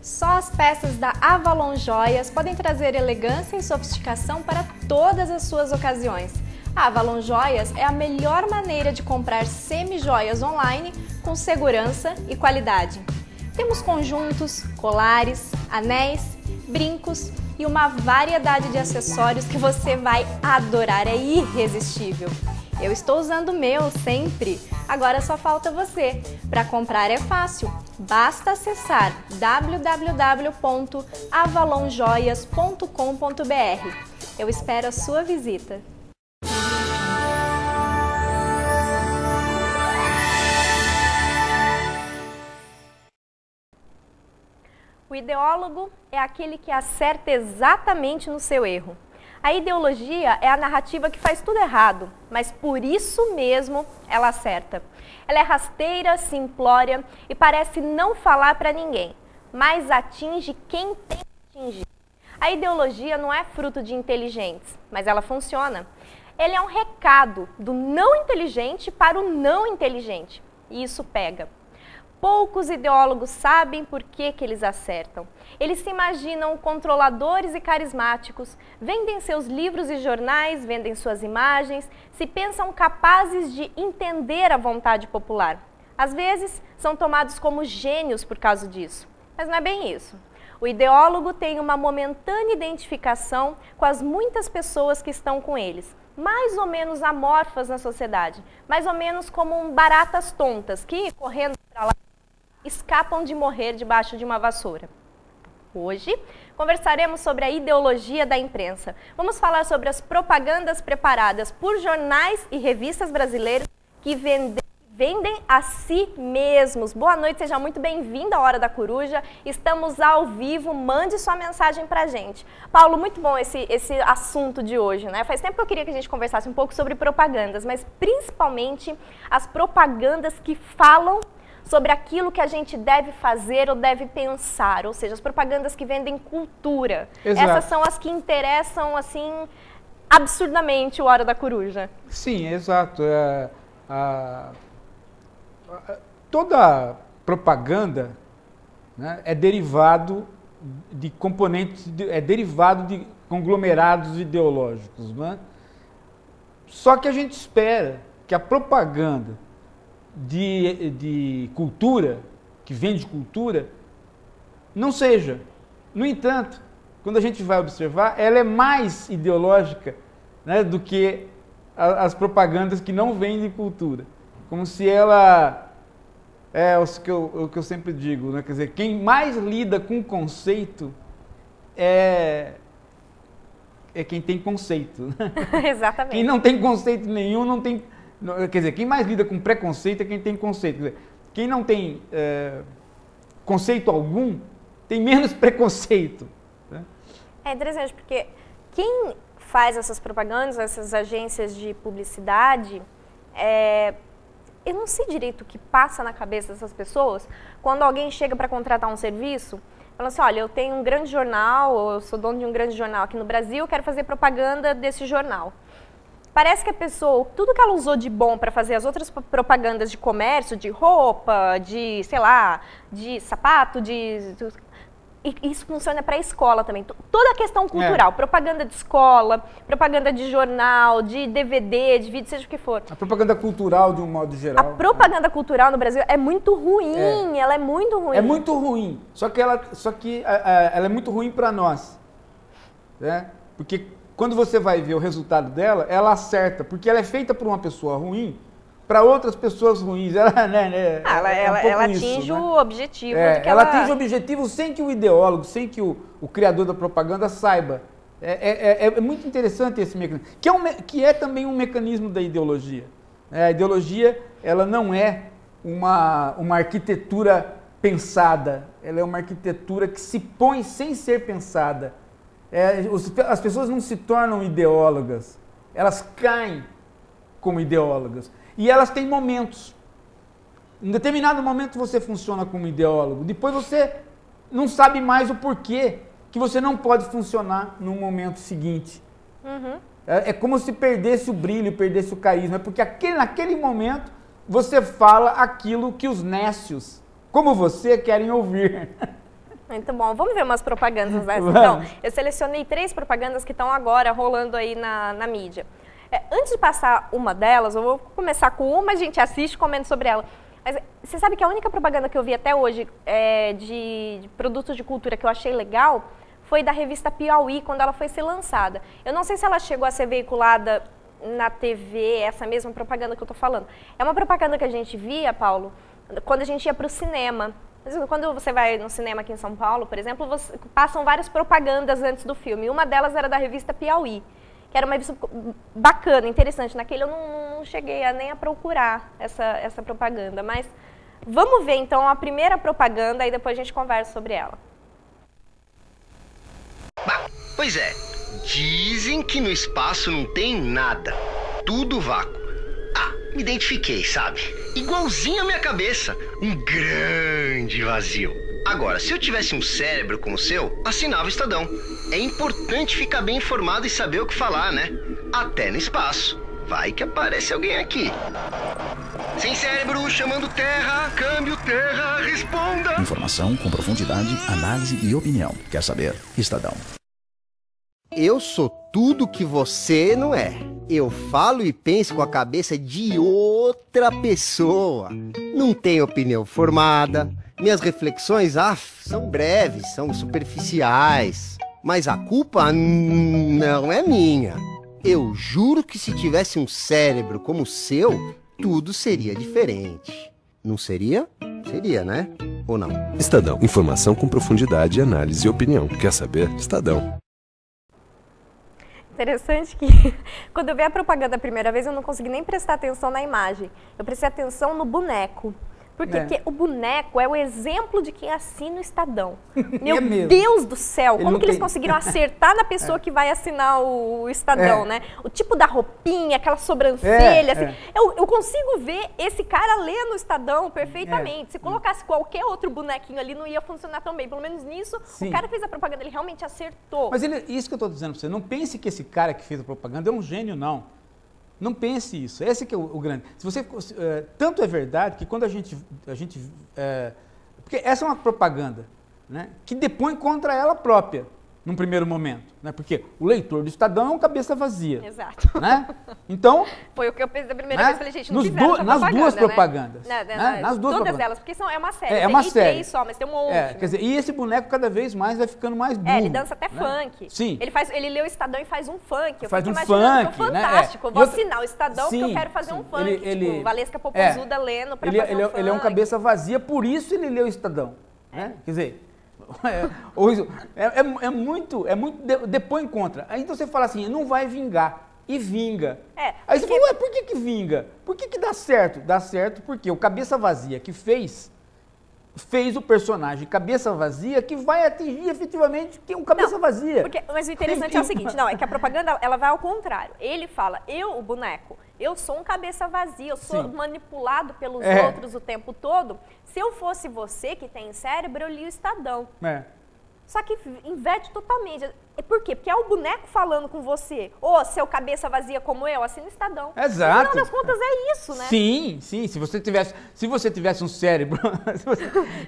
Só as peças da Avalon Joias podem trazer elegância e sofisticação para todas as suas ocasiões. A Avalon Joias é a melhor maneira de comprar semi-joias online com segurança e qualidade. Temos conjuntos, colares, anéis, brincos e uma variedade de acessórios que você vai adorar, é irresistível. Eu estou usando o meu sempre, agora só falta você. Para comprar é fácil, basta acessar www.avalonjoias.com.br. Eu espero a sua visita. O ideólogo é aquele que acerta exatamente no seu erro. A ideologia é a narrativa que faz tudo errado, mas por isso mesmo ela acerta. Ela é rasteira, simplória e parece não falar para ninguém, mas atinge quem tem que atingir. A ideologia não é fruto de inteligentes, mas ela funciona. Ele é um recado do não inteligente para o não inteligente, e isso pega. Poucos ideólogos sabem por que eles acertam. Eles se imaginam controladores e carismáticos, vendem seus livros e jornais, vendem suas imagens, se pensam capazes de entender a vontade popular. Às vezes, são tomados como gênios por causa disso. Mas não é bem isso. O ideólogo tem uma momentânea identificação com as muitas pessoas que estão com eles, mais ou menos amorfas na sociedade, mais ou menos como baratas tontas que, correndo para lá, escapam de morrer debaixo de uma vassoura. Hoje, conversaremos sobre a ideologia da imprensa. Vamos falar sobre as propagandas preparadas por jornais e revistas brasileiros que vendem a si mesmos. Boa noite, seja muito bem-vindo à Hora da Coruja. Estamos ao vivo, mande sua mensagem pra gente. Paulo, muito bom esse assunto de hoje, né? Faz tempo que eu queria que a gente conversasse um pouco sobre propagandas, mas principalmente as propagandas que falam sobre aquilo que a gente deve fazer ou deve pensar, ou seja, as propagandas que vendem cultura. Exato. Essas são as que interessam, assim, absurdamente o Hora da Coruja. Sim, exato. Toda propaganda, né, é derivado de componentes, é derivado de conglomerados ideológicos, né? Só que a gente espera que a propaganda de cultura, que vende cultura, não seja. No entanto, quando a gente vai observar, ela é mais ideológica, né, do que as propagandas que não vendem cultura. Como se ela... É o que eu sempre digo, né? Quer dizer, quem mais lida com conceito é quem tem conceito. Exatamente. Quem não tem conceito nenhum, não tem... Quer dizer, quem mais lida com preconceito é quem tem conceito. Quer dizer, quem não tem conceito algum, tem menos preconceito. Né? É interessante, porque quem faz essas propagandas, essas agências de publicidade, eu não sei direito o que passa na cabeça dessas pessoas quando alguém chega para contratar um serviço, fala assim, olha, eu tenho um grande jornal, ou eu sou dono de um grande jornal aqui no Brasil, eu quero fazer propaganda desse jornal. Parece que a pessoa, tudo que ela usou de bom para fazer as outras propagandas de comércio, de roupa, de, sei lá, de sapato, e isso funciona para a escola também. Toda a questão cultural, propaganda de escola, propaganda de jornal, de DVD, de vídeo, seja o que for. A propaganda cultural, de um modo geral. A propaganda cultural no Brasil é muito ruim, ela é muito ruim. É muito ruim, só que ela é muito ruim para nós, né? Porque quando você vai ver o resultado dela, ela acerta, porque ela é feita por uma pessoa ruim para outras pessoas ruins. Ela atinge isso, né? o objetivo. Ela atinge o objetivo sem que o ideólogo, sem que o criador da propaganda saiba. É muito interessante esse mecanismo, que é também um mecanismo da ideologia. A ideologia, ela não é uma arquitetura pensada, ela é uma arquitetura que se põe sem ser pensada. As pessoas não se tornam ideólogas, elas caem como ideólogas. E elas têm momentos. Em determinado momento você funciona como ideólogo, depois você não sabe mais o porquê que você não pode funcionar no momento seguinte. Uhum. É como se perdesse o brilho, perdesse o carisma, porque naquele momento você fala aquilo que os nécios, como você, querem ouvir. Muito bom. Vamos ver umas propagandas dessas, então. Eu selecionei 3 propagandas que estão agora rolando aí na mídia. Antes de passar uma delas, eu vou começar com uma, a gente assiste, comenta sobre ela. Mas você sabe que a única propaganda que eu vi até hoje de produtos de cultura que eu achei legal foi da revista Piauí, quando ela foi ser lançada. Eu não sei se ela chegou a ser veiculada na TV, essa mesma propaganda que eu tô falando. É uma propaganda que a gente via, Paulo, quando a gente ia para o cinema. Quando você vai no cinema aqui em São Paulo, por exemplo, passam várias propagandas antes do filme. Uma delas era da revista Piauí, que era uma revista bacana, interessante. Naquele eu não cheguei nem a procurar essa propaganda, mas vamos ver então a primeira propaganda e depois a gente conversa sobre ela. Bah, pois é, dizem que no espaço não tem nada, tudo vácuo. Ah, me identifiquei, sabe? Igualzinho a minha cabeça, um grande vazio. Agora, se eu tivesse um cérebro como o seu, assinava o Estadão. É importante ficar bem informado e saber o que falar, né? Até no espaço. Vai que aparece alguém aqui. Sem cérebro, chamando terra, câmbio terra, responda. Informação com profundidade, análise e opinião. Quer saber? Estadão. Eu sou tudo que você não é. Eu falo e penso com a cabeça de outra pessoa. Não tenho opinião formada. Minhas reflexões, são breves, são superficiais. Mas a culpa não é minha. Eu juro que se tivesse um cérebro como o seu, tudo seria diferente. Não seria? Seria, né? Ou não? Estadão. Informação com profundidade, análise e opinião. Quer saber? Estadão. Interessante que quando eu vi a propaganda a primeira vez, eu não consegui nem prestar atenção na imagem. Eu prestei atenção no boneco. Porque o boneco é o exemplo de quem assina o Estadão. Meu Deus do céu, como que eles conseguiram acertar na pessoa que vai assinar o Estadão, né? O tipo da roupinha, aquela sobrancelha, assim. Eu consigo ver esse cara lendo o Estadão perfeitamente. Se colocasse qualquer outro bonequinho ali, não ia funcionar tão bem. Pelo menos nisso, o cara que fez a propaganda, ele realmente acertou. Mas isso que eu estou dizendo para você, não pense que esse cara que fez a propaganda é um gênio, não. Não pense isso, esse que é o grande. Se você, tanto é verdade que quando a gente porque essa é uma propaganda, né, que depõe contra ela própria, num primeiro momento, né, porque o leitor do Estadão é um cabeça vazia. Exato. Né? Então... Foi o que eu pensei da primeira vez, falei, gente, não nas duas propagandas. Né? Nas duas todas propagandas. elas, porque é uma série. É uma série. 3 só, mas tem um monte. Quer dizer, e esse boneco cada vez mais vai ficando mais burro. Ele dança até funk. Sim. Ele lê o Estadão e faz um funk. Faz um funk, fantástico. Né? Eu vou assinar o Estadão porque eu quero fazer um funk. Tipo, Valesca Popozuda lendo pra fazer um funk. Ele é um cabeça vazia, por isso ele lê o Estadão. Né? Quer dizer... muito depõe contra. Aí então você fala assim, não vai vingar. E vinga. Aí você fala, por que vinga? Por que dá certo? Dá certo porque o cabeça vazia que fez o personagem cabeça vazia que vai atingir efetivamente que é um cabeça vazia. Mas o interessante é o seguinte, é que a propaganda ela vai ao contrário. Ele fala, o boneco, eu sou um cabeça vazia, eu sou manipulado pelos outros o tempo todo. Se eu fosse você que tem cérebro, eu li o Estadão. Só que inverte totalmente. Por quê? Porque é o boneco falando com você. Seu cabeça vazia como eu, assina o Estadão. Exato. No final das contas é isso, né? Sim. Se você tivesse um cérebro,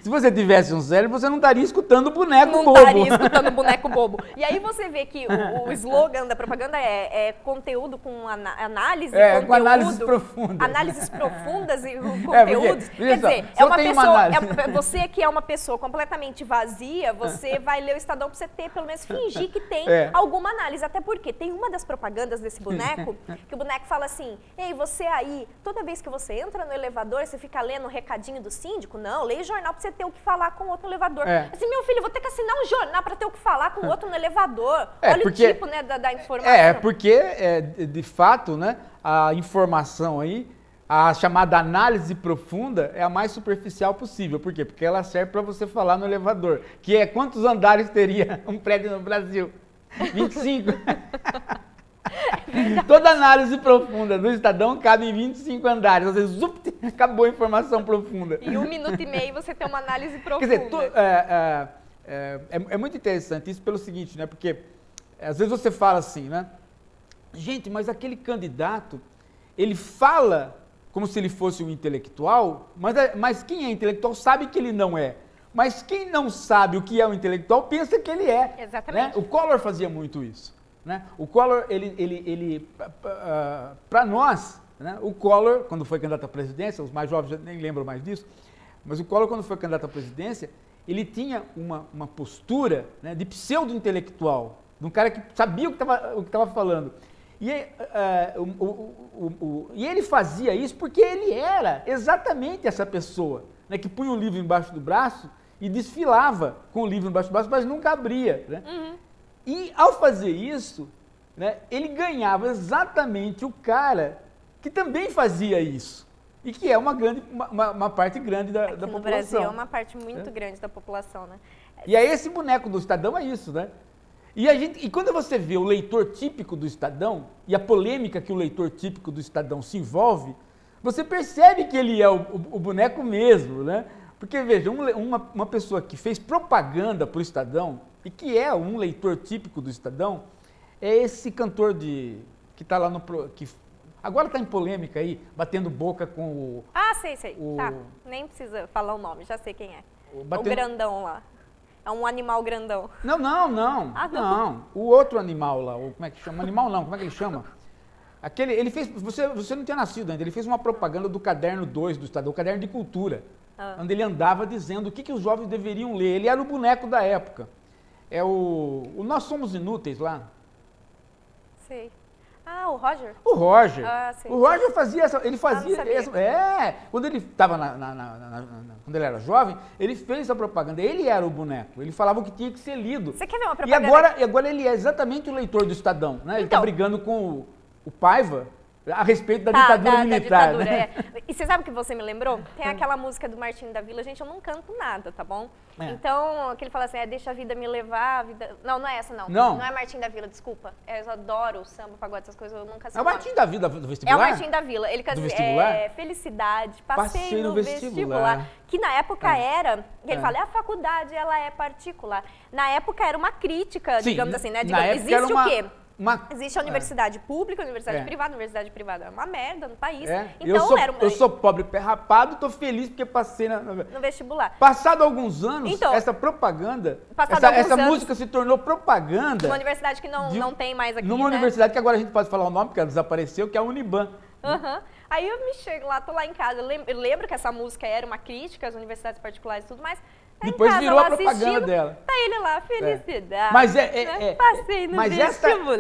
se você tivesse um cérebro, você não estaria escutando o boneco bobo. Não estaria escutando o boneco bobo. E aí você vê que o slogan da propaganda é conteúdo com análise, conteúdo. Com análises profundas. Análises profundas e conteúdos. Quer dizer, você que é uma pessoa completamente vazia, você vai ler o Estadão pra você ter, pelo menos fingir que tem alguma análise. Até porque tem uma das propagandas desse boneco, que o boneco fala assim, ei, você aí, toda vez que você entra no elevador, você fica lendo o recadinho do síndico? Não, leia o jornal pra você ter o que falar com o outro no elevador. Assim, meu filho, eu vou ter que assinar um jornal pra ter o que falar com o outro no elevador. Olha o tipo, né, da informação. Porque, de fato, né, a informação aí, a chamada análise profunda é a mais superficial possível. Por quê? Porque ela serve para você falar no elevador, que é quantos andares teria um prédio no Brasil? 25. Toda análise profunda do Estadão cabe em 25 andares. Ou seja, acabou a informação profunda. Em 1 minuto e meio você tem uma análise profunda. Quer dizer, é muito interessante isso pelo seguinte, né? Porque às vezes você fala assim, né? Gente, mas aquele candidato, ele fala como se ele fosse um intelectual, mas quem é intelectual sabe que ele não é. Mas quem não sabe o que é um intelectual pensa que ele é. Exatamente. Né? O Collor fazia muito isso. Né? O Collor, para nós, né? O Collor, quando foi candidato à presidência, os mais jovens já nem lembram mais disso, mas o Collor, quando foi candidato à presidência, ele tinha uma postura, né, de pseudo-intelectual, de um cara que sabia o que estava falando. E ele fazia isso porque ele era exatamente essa pessoa, né, que punha o livro embaixo do braço e desfilava com o livro embaixo do braço, mas nunca abria. Né? Uhum. E ao fazer isso, né, ele ganhava exatamente o cara que também fazia isso. E que é uma parte grande da população. No Brasil é uma parte muito grande da população, né? E aí esse boneco do Estadão é isso, né? E quando você vê o leitor típico do Estadão e a polêmica que o leitor típico do Estadão se envolve, você percebe que ele é o boneco mesmo, né? Porque, veja, uma pessoa que fez propaganda para o Estadão e que é um leitor típico do Estadão é esse cantor que está lá que agora está em polêmica aí, batendo boca com o... Ah, sei. Tá, nem precisa falar o nome, já sei quem é. O grandão lá. É um animal grandão. Não. Ah, não. O outro animal lá, como é que chama? Animal não, como é que ele chama? Ele fez, você não tinha nascido ainda, ele fez uma propaganda do Caderno 2 do Estadão, o Caderno de Cultura, onde ele andava dizendo o que os jovens deveriam ler. Ele era o boneco da época. É o Nós Somos Inúteis lá. Sei. Ah, o Roger? O Roger. Ah, sim. O Roger fazia essa. Ele fazia. Quando ele estava quando ele era jovem, ele fez essa propaganda. Ele era o boneco. Ele falava o que tinha que ser lido. Você quer ver uma propaganda? E agora ele é exatamente o leitor do Estadão. Né? Ele está brigando com o Paiva a respeito da ditadura militar. Da ditadura, né? E você sabe o que você me lembrou? Tem aquela música do Martinho da Vila. Gente, eu não canto nada, tá bom? Então, que ele fala assim, deixa a vida me levar, a vida... Não é essa, não. Não é Martinho da Vila, desculpa. Eu adoro o samba, pagode, essas coisas, eu nunca sei. É o Martinho da Vila do vestibular? É o Martinho da Vila. Ele canta felicidade, passei no vestibular. Que na época era, ele fala, a faculdade, ela é particular. Na época era uma crítica, digamos assim, né? Existe o quê? Existe a universidade pública, a universidade privada. A universidade privada é uma merda no país. Então, eu sou pobre, pé rapado, tô feliz porque passei no vestibular. Passado alguns anos, essa propaganda, essa música se tornou propaganda. Uma universidade que não tem mais aqui, numa universidade que agora a gente pode falar o nome, porque ela desapareceu, que é a Uniban. Aí eu me chego lá, tô lá em casa, eu lembro que essa música era uma crítica às universidades particulares e tudo mais. Depois virou a propaganda dela. Tá ele lá, felicidade. Mas passei no vestibular.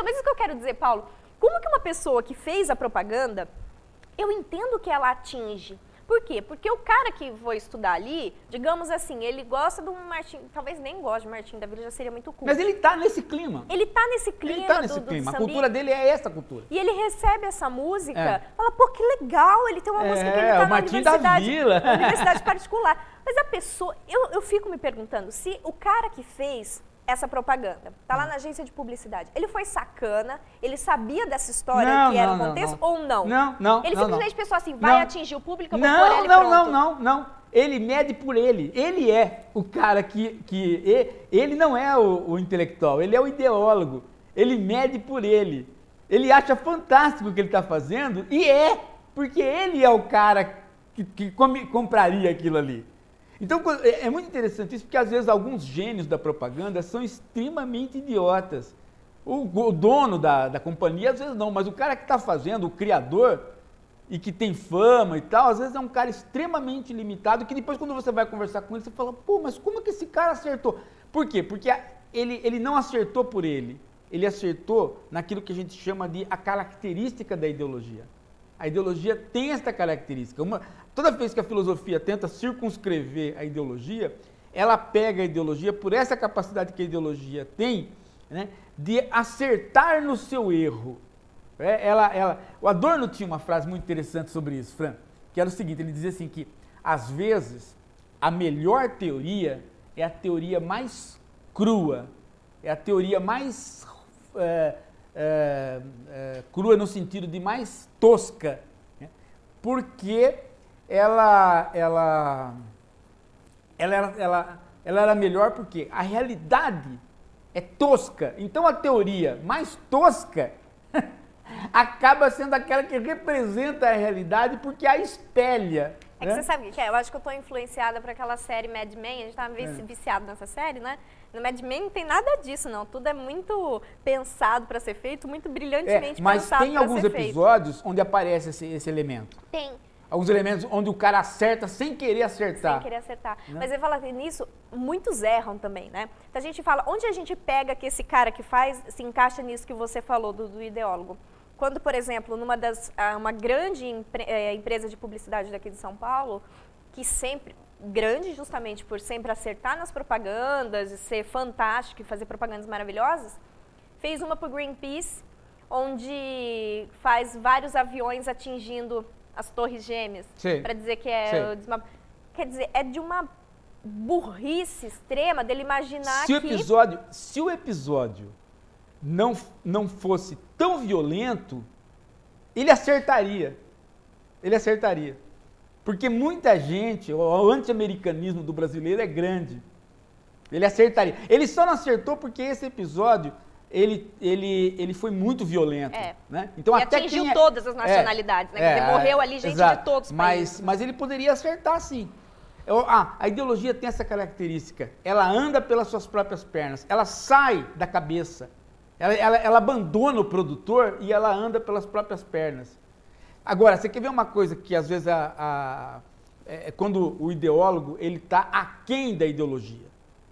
Mas isso que eu quero dizer, Paulo, como que uma pessoa que fez a propaganda, eu entendo que ela atinge. Por quê? Porque o cara que foi estudar ali, digamos assim, ele gosta do Martinho, talvez nem goste de Martinho da Vila, já seria muito cool. Mas ele tá nesse clima. Ele tá nesse clima. A cultura dele é essa cultura. E ele recebe essa música, fala, pô, que legal, ele tem uma música que ele tá na universidade, universidade particular. Mas a pessoa, eu fico me perguntando, se o cara que fez essa propaganda, tá lá na agência de publicidade, ele foi sacana, ele sabia dessa história que era o contexto ou não? Não. Ele simplesmente pensou assim, vai atingir o público, eu vou pôr ele pronto. Não. Ele mede por ele. Ele é o cara ele não é o intelectual, ele é o ideólogo. Ele mede por ele. Ele acha fantástico o que ele está fazendo porque ele é o cara que compraria aquilo ali. Então, é muito interessante isso, porque às vezes alguns gênios da propaganda são extremamente idiotas. O dono da companhia, às vezes não, mas o cara que está fazendo, o criador, e que tem fama e tal, às vezes é um cara extremamente limitado, que depois quando você vai conversar com ele, você fala, pô, mas como que esse cara acertou? Por quê? Porque ele não acertou por ele acertou naquilo que a gente chama de a característica da ideologia. A ideologia tem esta característica. Toda vez que a filosofia tenta circunscrever a ideologia, ela pega a ideologia por essa capacidade que a ideologia tem, né, de acertar no seu erro. O Adorno tinha uma frase muito interessante sobre isso, Fran, que era o seguinte, ele dizia assim que, às vezes, a melhor teoria é a teoria mais crua, é a teoria mais crua no sentido de mais tosca, né? Porque ela era melhor porque a realidade é tosca. Então a teoria mais tosca acaba sendo aquela que representa a realidade porque a espelha É que você sabe o que é? Eu acho que eu tô influenciada por aquela série Mad Men, a gente tava viciado nessa série, né? No Mad Men não tem nada disso, não. Tudo é muito pensado para ser feito, muito brilhantemente mas pensado tem para alguns ser feito. episódios onde aparece esse elemento. Tem. Alguns elementos onde o cara acerta sem querer acertar. Sem querer acertar. Mas eu falo nisso, muitos erram também, né? Então a gente fala, onde a gente pega que esse cara que faz se encaixa nisso que você falou do ideólogo? Quando, por exemplo, uma grande empresa de publicidade daqui de São Paulo, que sempre, grande justamente por sempre acertar nas propagandas e ser fantástico e fazer propagandas maravilhosas, fez uma para o Greenpeace, onde faz vários aviões atingindo as torres gêmeas, para dizer que é... Quer dizer, é de uma burrice extrema dele imaginar Se o episódio não fosse tão violento, ele acertaria. Ele acertaria. Porque muita gente, o anti-americanismo do brasileiro é grande. Ele acertaria. Ele só não acertou porque esse episódio, ele foi muito violento. Né? Então, e até atingiu todas as nacionalidades, né? Quer dizer, morreu ali gente de todos os países. Mas ele poderia acertar, sim. A ideologia tem essa característica. Ela anda pelas suas próprias pernas. Ela sai da cabeça. Ela abandona o produtor e ela anda pelas próprias pernas. Agora, você quer ver uma coisa que às vezes quando o ideólogo ele está aquém da ideologia.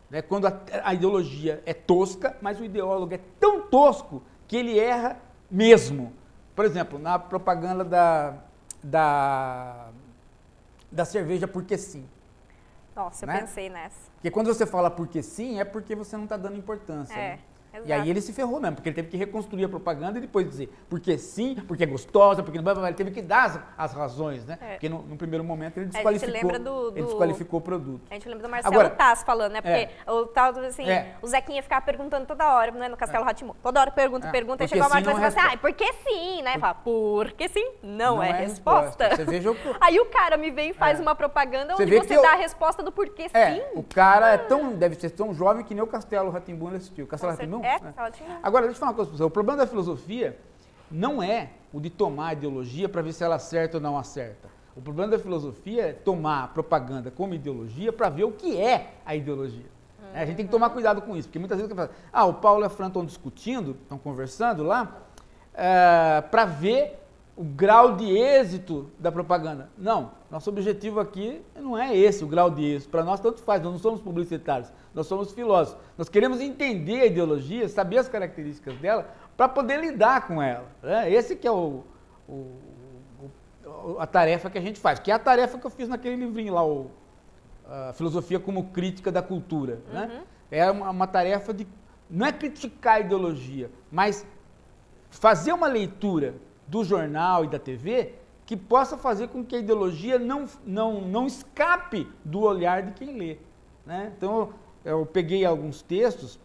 Né? Quando a ideologia é tosca, mas o ideólogo é tão tosco que ele erra mesmo. Por exemplo, na propaganda da cerveja porque sim. Nossa, eu pensei nessa. Porque quando você fala porque sim, é porque você não está dando importância. Né? Exato. E aí ele se ferrou mesmo, porque ele teve que reconstruir a propaganda e depois dizer porque sim, porque é gostosa, porque não... Ele teve que dar as razões, né? Porque no primeiro momento ele desqualificou, ele desqualificou o produto. A gente lembra do Marcelo Taz falando, né? Porque o tal, assim, o Zequinha ficava perguntando toda hora, né? No Castelo Rá-Tim-Bum. Toda hora pergunta, e chegou uma hora e fala assim, porque sim, né? Fala, porque sim, não é resposta. Você veja Aí o cara me vem e faz uma propaganda onde você dá a resposta do porquê sim. O cara deve ser tão jovem que nem o Castelo Rá-Tim-Bum ele assistiu. Castelo Rá-Tim-Bum? Agora, deixa eu falar uma coisa pra você. O problema da filosofia não é o de tomar a ideologia para ver se ela acerta ou não acerta. O problema da filosofia é tomar a propaganda como ideologia para ver o que é a ideologia. A gente tem que tomar cuidado com isso, porque muitas vezes o Paulo e a Fran estão discutindo, estão conversando lá, para ver o grau de êxito da propaganda. Não, nosso objetivo aqui não é esse, o grau de êxito. Para nós tanto faz, nós não somos publicitários, nós somos filósofos. Nós queremos entender a ideologia, saber as características dela, para poder lidar com ela. Né? Esse que é a tarefa que a gente faz, que é a tarefa que eu fiz naquele livrinho lá, a Filosofia como Crítica da Cultura. Né? É uma tarefa de, não é criticar a ideologia, mas fazer uma leitura do jornal e da TV que possa fazer com que a ideologia não escape do olhar de quem lê. Né? Então, eu peguei alguns textos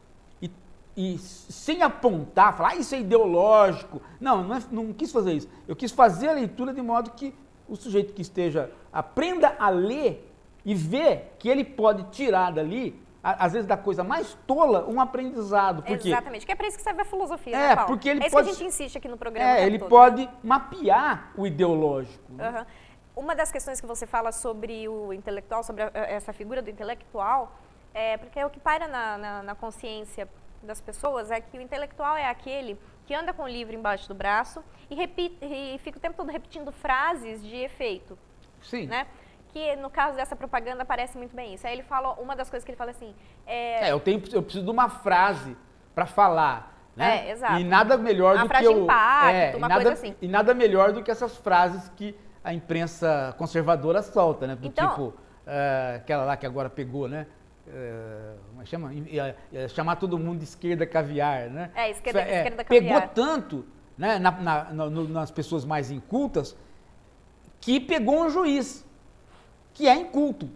e sem apontar, falar, isso é ideológico. Não quis fazer isso. Eu quis fazer a leitura de modo que o sujeito que aprenda a ler e ver que ele pode tirar dali, às vezes da coisa mais tola, um aprendizado. Exatamente, que é para isso que serve a filosofia, né, Paulo? Porque ele isso pode, que a gente insiste aqui no programa. Ele pode mapear o ideológico. Né? Uma das questões que você fala sobre o intelectual, sobre essa figura do intelectual, porque é o que paira na consciência das pessoas, é que o intelectual é aquele que anda com o livro embaixo do braço e fica o tempo todo repetindo frases de efeito. Sim. Né? Que no caso dessa propaganda parece muito bem isso. Aí ele fala, uma das coisas que ele fala assim... eu preciso de uma frase para falar. Né? Exato. E nada melhor do que... Uma frase de impacto, uma coisa assim. E nada melhor do que essas frases que a imprensa conservadora solta, né? Tipo, aquela lá que agora pegou, né? Chamar todo mundo de esquerda caviar, né? Esquerda caviar. Pegou tanto, né, nas pessoas mais incultas que pegou um juiz que é inculto.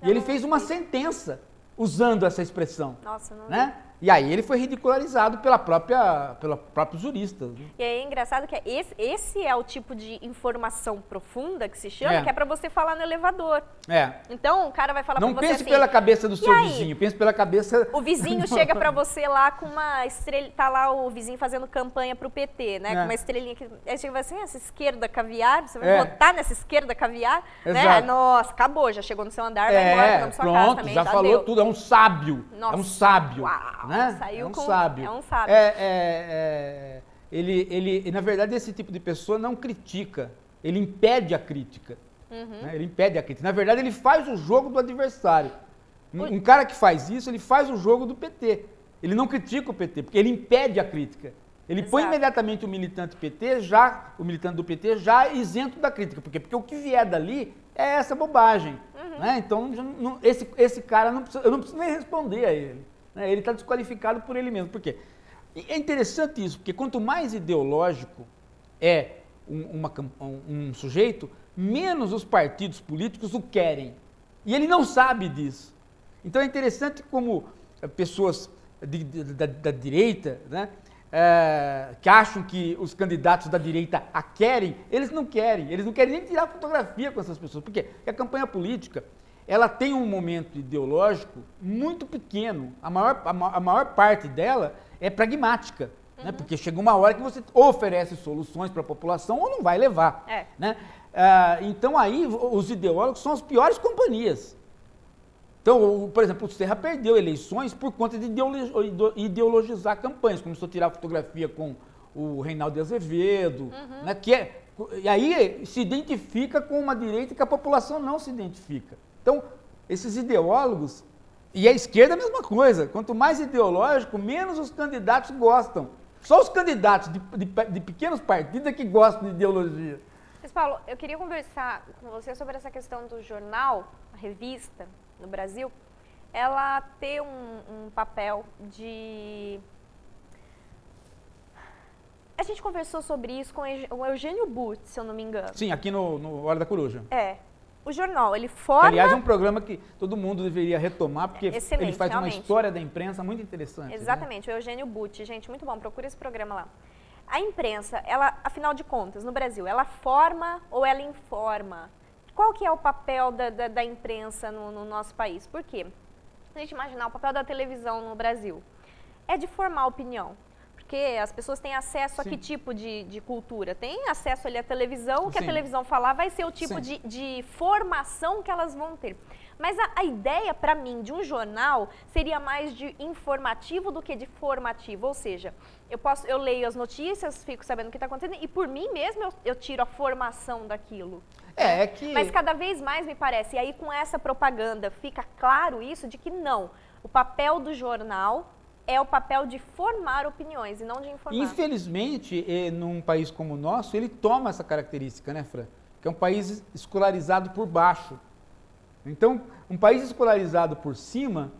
E ele fez uma sentença usando essa expressão. Nossa, não. Né? E aí ele foi ridicularizado pelos próprios juristas. Né? E é engraçado que esse é o tipo de informação profunda que se chama, que é pra você falar no elevador. Então o cara vai falar pra você assim... Não pense pela cabeça do seu vizinho, pense pela cabeça... O vizinho chega pra você lá com uma estrela, tá lá o vizinho fazendo campanha pro PT, né? Com uma estrelinha que... Aí chega assim, essa esquerda caviar, você vai votar nessa esquerda caviar? Né? Nossa, acabou, já chegou no seu andar, vai embora pra sua casa também. Já falou tudo, é um sábio. Nossa, é um sábio. Uau, né? Saiu é um com... sábio. É um sábio. Ele, na verdade, esse tipo de pessoa não critica, ele impede a crítica. Né? Ele impede a crítica. Na verdade, ele faz o jogo do adversário. Um cara que faz isso, ele faz o jogo do PT. Ele não critica o PT, porque ele impede a crítica. Ele põe imediatamente o militante do PT já isento da crítica. Por quê? Porque o que vier dali é essa bobagem. Né? Então, esse cara, eu não preciso nem responder a ele. Né? Ele está desqualificado por ele mesmo. Por quê? É interessante isso, porque quanto mais ideológico é um sujeito, menos os partidos políticos o querem. E ele não sabe disso. Então é interessante como pessoas da direita, né, que acham que os candidatos da direita a querem, eles não querem nem tirar fotografia com essas pessoas. Por quê? Porque a campanha política, ela tem um momento ideológico muito pequeno. A maior parte dela é pragmática, né? Porque chega uma hora que você oferece soluções para a população ou não vai levar. Né? Então aí os ideólogos são as piores companhias. Então, por exemplo, o Serra perdeu eleições por conta de ideologizar campanhas. Começou a tirar fotografia com o Reinaldo Azevedo, né? E aí se identifica com uma direita que a população não se identifica. Então, esses ideólogos, e a esquerda é a mesma coisa, quanto mais ideológico, menos os candidatos gostam. Só os candidatos de pequenos partidos é que gostam de ideologia. Mas, Paulo, eu queria conversar com você sobre essa questão do jornal, a revista, no Brasil, ela ter um papel de... A gente conversou sobre isso com o Eugênio Butti, se eu não me engano. Sim, aqui no Hora da Coruja. O jornal, ele forma... Aliás, é um programa que todo mundo deveria retomar, porque ele faz realmente. Uma história da imprensa muito interessante. Exatamente, né? O Eugênio Butti, gente, muito bom, procura esse programa lá. A imprensa, ela, afinal de contas, no Brasil, ela forma ou ela informa? Qual que é o papel da imprensa no nosso país? Por quê? Se a gente imaginar o papel da televisão no Brasil, é de formar opinião. Porque as pessoas têm acesso a que tipo de cultura? Tem acesso ali à televisão, o que a televisão falar vai ser o tipo de formação que elas vão ter. Mas a ideia, para mim, de um jornal seria mais de informativo do que de formativo. Ou seja, eu leio as notícias, fico sabendo o que está acontecendo e por mim mesmo eu tiro a formação daquilo. Mas cada vez mais me parece, e aí com essa propaganda fica claro isso de que não. O papel do jornal é o papel de formar opiniões e não de informar. Infelizmente, num país como o nosso, ele toma essa característica, né, Fran? Que é um país escolarizado por baixo. Então, um país escolarizado por cima,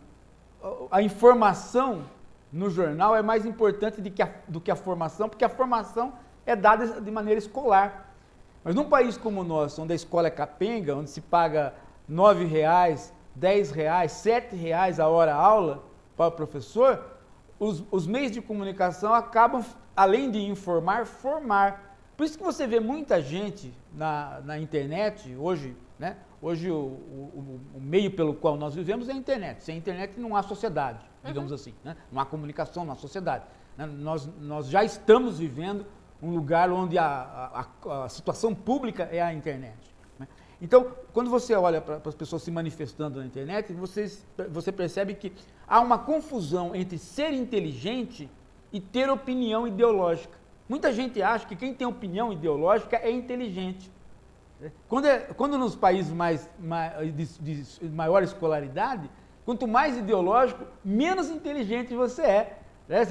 a informação no jornal é mais importante do que a formação, porque a formação é dada de maneira escolar. Mas num país como o nosso, onde a escola é capenga, onde se paga R$ 9,00, R$ 10,00, R$ 7,00 a hora aula para o professor, os meios de comunicação acabam, além de informar, formar. Por isso que você vê muita gente na internet hoje, né? Hoje o meio pelo qual nós vivemos é a internet. Sem a internet não há sociedade, digamos assim, né? Não há comunicação, não há sociedade. Né? Nós já estamos vivendo um lugar onde a situação pública é a internet. Né? Então, quando você olha para as pessoas se manifestando na internet, você percebe que há uma confusão entre ser inteligente e ter opinião ideológica. Muita gente acha que quem tem opinião ideológica é inteligente. Quando nos países de maior escolaridade, quanto mais ideológico, menos inteligente você é. Né?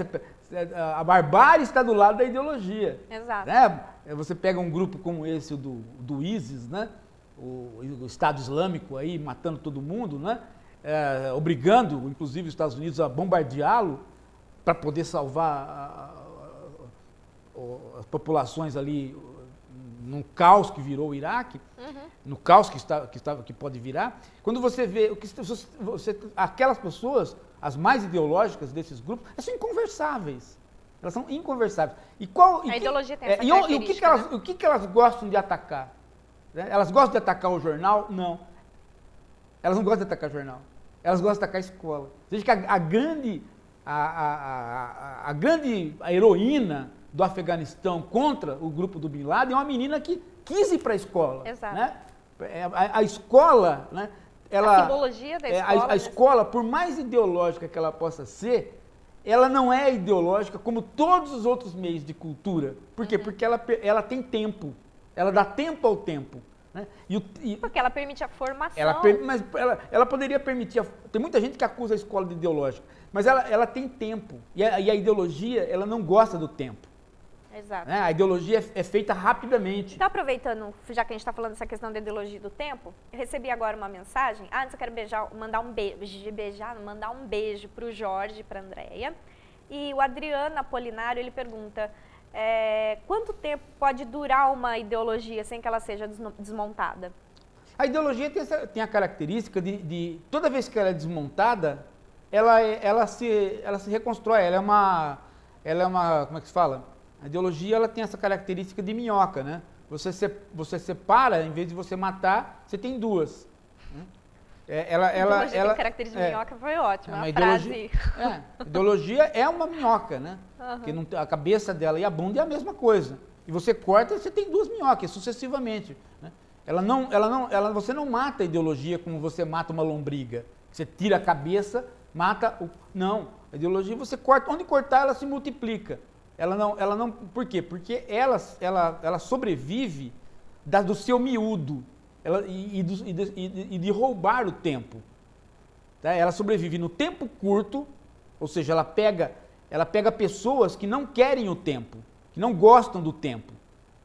A barbárie está do lado da ideologia. Exato. Né? Você pega um grupo como esse do ISIS, né? O Estado Islâmico aí matando todo mundo, né? Obrigando, inclusive, os Estados Unidos a bombardeá-lo para poder salvar as populações ali no caos que virou o Iraque, no caos que pode virar, quando você vê aquelas pessoas, as mais ideológicas desses grupos, elas são inconversáveis. Elas são inconversáveis. A ideologia tem essa característica, o que elas gostam de atacar? Né? Elas gostam de atacar o jornal? Não. Elas não gostam de atacar o jornal. Elas gostam de atacar a escola. Veja que a grande heroína do Afeganistão contra o grupo do Bin Laden é uma menina que quis ir para a escola. Exato. Né? A escola, né? A simbologia da escola. A escola, por mais ideológica que ela possa ser, ela não é ideológica como todos os outros meios de cultura. Por quê? Porque ela tem tempo. Ela dá tempo ao tempo. Né? Porque ela permite a formação. Mas ela poderia permitir. Tem muita gente que acusa a escola de ideológica, mas ela tem tempo. E a ideologia, ela não gosta do tempo. Exato. Né? A ideologia é feita rapidamente. Então, aproveitando, já que a gente está falando dessa questão da ideologia do tempo, eu recebi agora uma mensagem. Antes eu quero mandar um beijo para o Jorge e para a Andréia. E o Adriano Apolinário, ele pergunta, quanto tempo pode durar uma ideologia sem que ela seja desmontada? A ideologia tem a característica de toda vez que ela é desmontada, ela se reconstrói, ela é uma, como é que se fala? A ideologia, ela tem essa característica de minhoca, né? Você separa, em vez de você matar, você tem duas. Tem característica de minhoca, foi ótima, a frase. Ideologia é uma minhoca, né? Porque a cabeça dela e a bunda é a mesma coisa. E você corta, você tem duas minhocas, sucessivamente. Né? Você não mata a ideologia como você mata uma lombriga. Você tira a cabeça, mata o... Não, a ideologia você corta, onde cortar ela se multiplica. Ela não, por quê? Porque ela sobrevive do seu miúdo e de roubar o tempo. Tá? Ela sobrevive no tempo curto, ou seja, ela pega pessoas que não querem o tempo, que não gostam do tempo,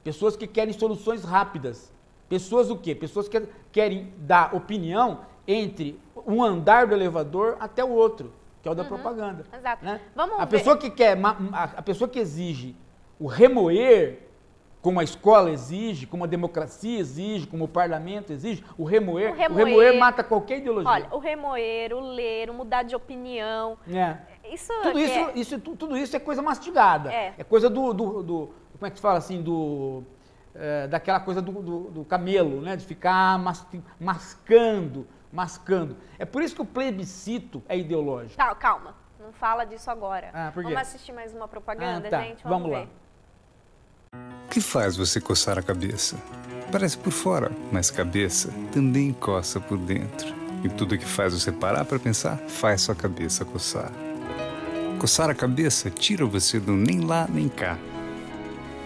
pessoas que querem soluções rápidas. Pessoas o quê? Pessoas que querem dar opinião entre um andar do elevador até o outro, que é o da propaganda. Exato. Né? A pessoa que exige o remoer, como a escola exige, como a democracia exige, como o parlamento exige, o remoer mata qualquer ideologia. Olha, o remoer, o ler, o mudar de opinião. Tudo isso é coisa mastigada. É coisa do como é que se fala assim, daquela coisa do camelo, né? De ficar mascando. É por isso que o plebiscito é ideológico. Tá, calma, não fala disso agora. Por quê? Vamos assistir mais uma propaganda, tá. gente? Vamos ver. lá. O que faz você coçar a cabeça? Parece por fora, mas cabeça também coça por dentro. E tudo que faz você parar para pensar, faz sua cabeça coçar. Coçar a cabeça tira você do nem lá nem cá.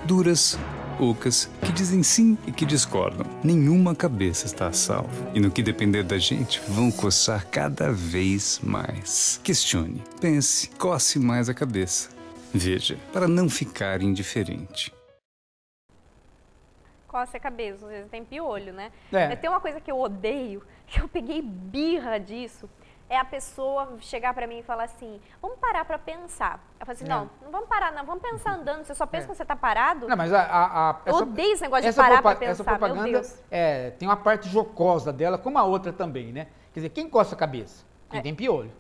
Duras, ocas, que dizem sim e que discordam. Nenhuma cabeça está a salvo. E no que depender da gente, vão coçar cada vez mais. Questione, pense, coce mais a cabeça. Veja, para não ficar indiferente. Coça a cabeça, às vezes tem piolho, né? É. Mas tem uma coisa que eu odeio, que eu peguei birra disso, é a pessoa chegar pra mim e falar assim, vamos parar pra pensar. Eu falo assim, não vamos parar não, vamos pensar andando, você só pensa quando você tá parado? Não, mas eu odeio esse negócio de parar pra pensar, essa propaganda, meu Deus. Tem uma parte jocosa dela, como a outra também, né? Quer dizer, quem coça a cabeça? Quem tem piolho.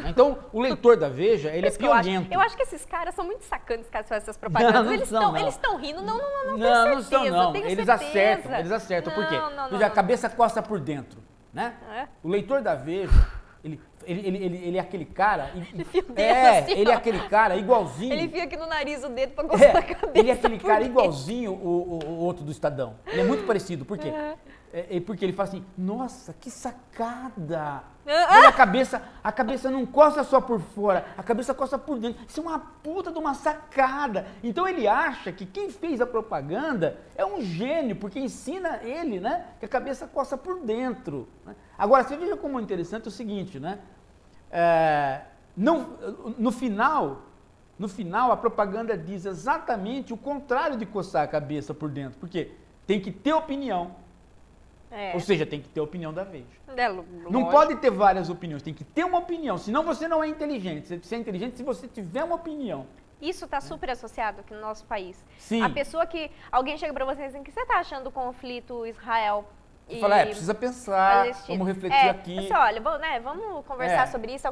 Então, o leitor da Veja, ele é piolento. Eu acho que esses caras são muito sacantes, os caras que fazem essas propagandas. Não eles estão rindo, não não são, não. Eles acertam. Por quê? Porque a cabeça coça por dentro, né? O leitor da Veja, ele é aquele cara... Ele é aquele cara igualzinho... Ele enfia aqui no nariz o dedo pra coçar a cabeça. Ele é aquele cara igualzinho o outro do Estadão. Ele é muito parecido. Por quê? Porque ele fala assim, nossa, que sacada! Olha, a cabeça não coça só por fora, a cabeça coça por dentro. Isso é uma puta de uma sacada. Então ele acha que quem fez a propaganda é um gênio, porque ensina ele, né, que a cabeça coça por dentro. Né? Agora, você veja como é interessante o seguinte, né? No final, a propaganda diz exatamente o contrário de coçar a cabeça por dentro. Por quê? Tem que ter opinião. Ou seja, tem que ter a opinião da Veja. Não pode ter várias opiniões, tem que ter uma opinião, senão você não é inteligente. Você é inteligente se você tiver uma opinião. Isso está super associado aqui no nosso país. Sim. A pessoa que... Alguém chega para você e diz assim, o que você está achando do conflito Israel e Fala, precisa pensar, Palestina? vamos refletir aqui. Você olha, vamos conversar sobre isso.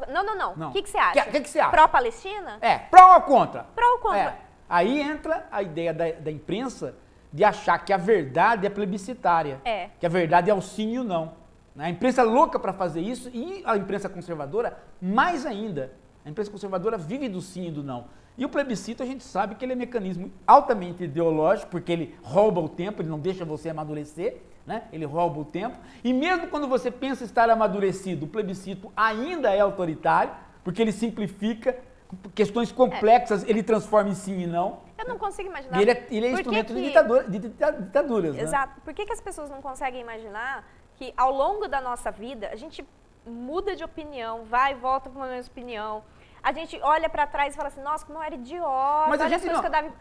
Não. O que você acha? O que você acha? Pró-Palestina? Pró ou contra? Pró ou contra? Aí entra a ideia da imprensa de achar que a verdade é plebiscitária. Que a verdade é o sim e o não. A imprensa é louca para fazer isso e a imprensa conservadora mais ainda. A imprensa conservadora vive do sim e do não. E o plebiscito a gente sabe que ele é um mecanismo altamente ideológico, porque ele rouba o tempo, ele não deixa você amadurecer, né? Ele rouba o tempo. E mesmo quando você pensa estar amadurecido, o plebiscito ainda é autoritário, porque ele simplifica questões complexas, ele transforma em sim e não. Eu não consigo imaginar. Ele é instrumento de ditaduras. Exato. Né? Por que as pessoas não conseguem imaginar que ao longo da nossa vida a gente muda de opinião, vai e volta para uma mesma opinião? A gente olha para trás e fala assim, nossa, como eu era idiota, olha as coisas que eu dava,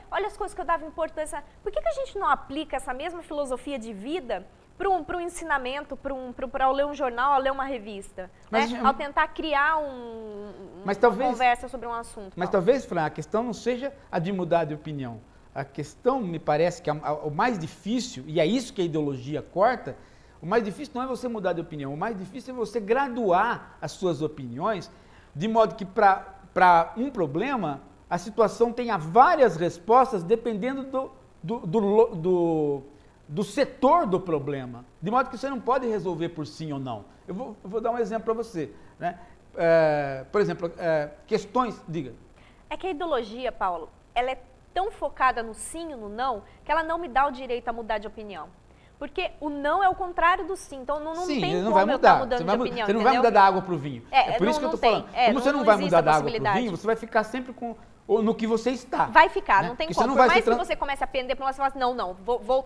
olha as coisas que eu dava importância. Por que a gente não aplica essa mesma filosofia de vida para um ensinamento, para ler um jornal, ler uma revista? Mas, né? Ao tentar criar uma conversa sobre um assunto. Mas talvez, Fran, a questão não seja a de mudar de opinião. A questão, me parece, que o mais difícil, e é isso que a ideologia corta, o mais difícil não é você mudar de opinião, o mais difícil é você graduar as suas opiniões de modo que para um problema, a situação tenha várias respostas dependendo do setor do problema. De modo que você não pode resolver por sim ou não. Eu vou dar um exemplo para você. Né? Por exemplo, questões... Diga. É que a ideologia, Paulo, ela é tão focada no sim e no não, que ela não me dá o direito a mudar de opinião. Porque o não é o contrário do sim, então não tem como eu estar mudando de opinião, você não vai mudar da água para o vinho. É por isso que eu estou falando. Como você não vai mudar da água para o vinho, você vai ficar sempre no que você está. Vai ficar, né? Não tem como. Por mais que você comece a pender para um lado, você fala assim,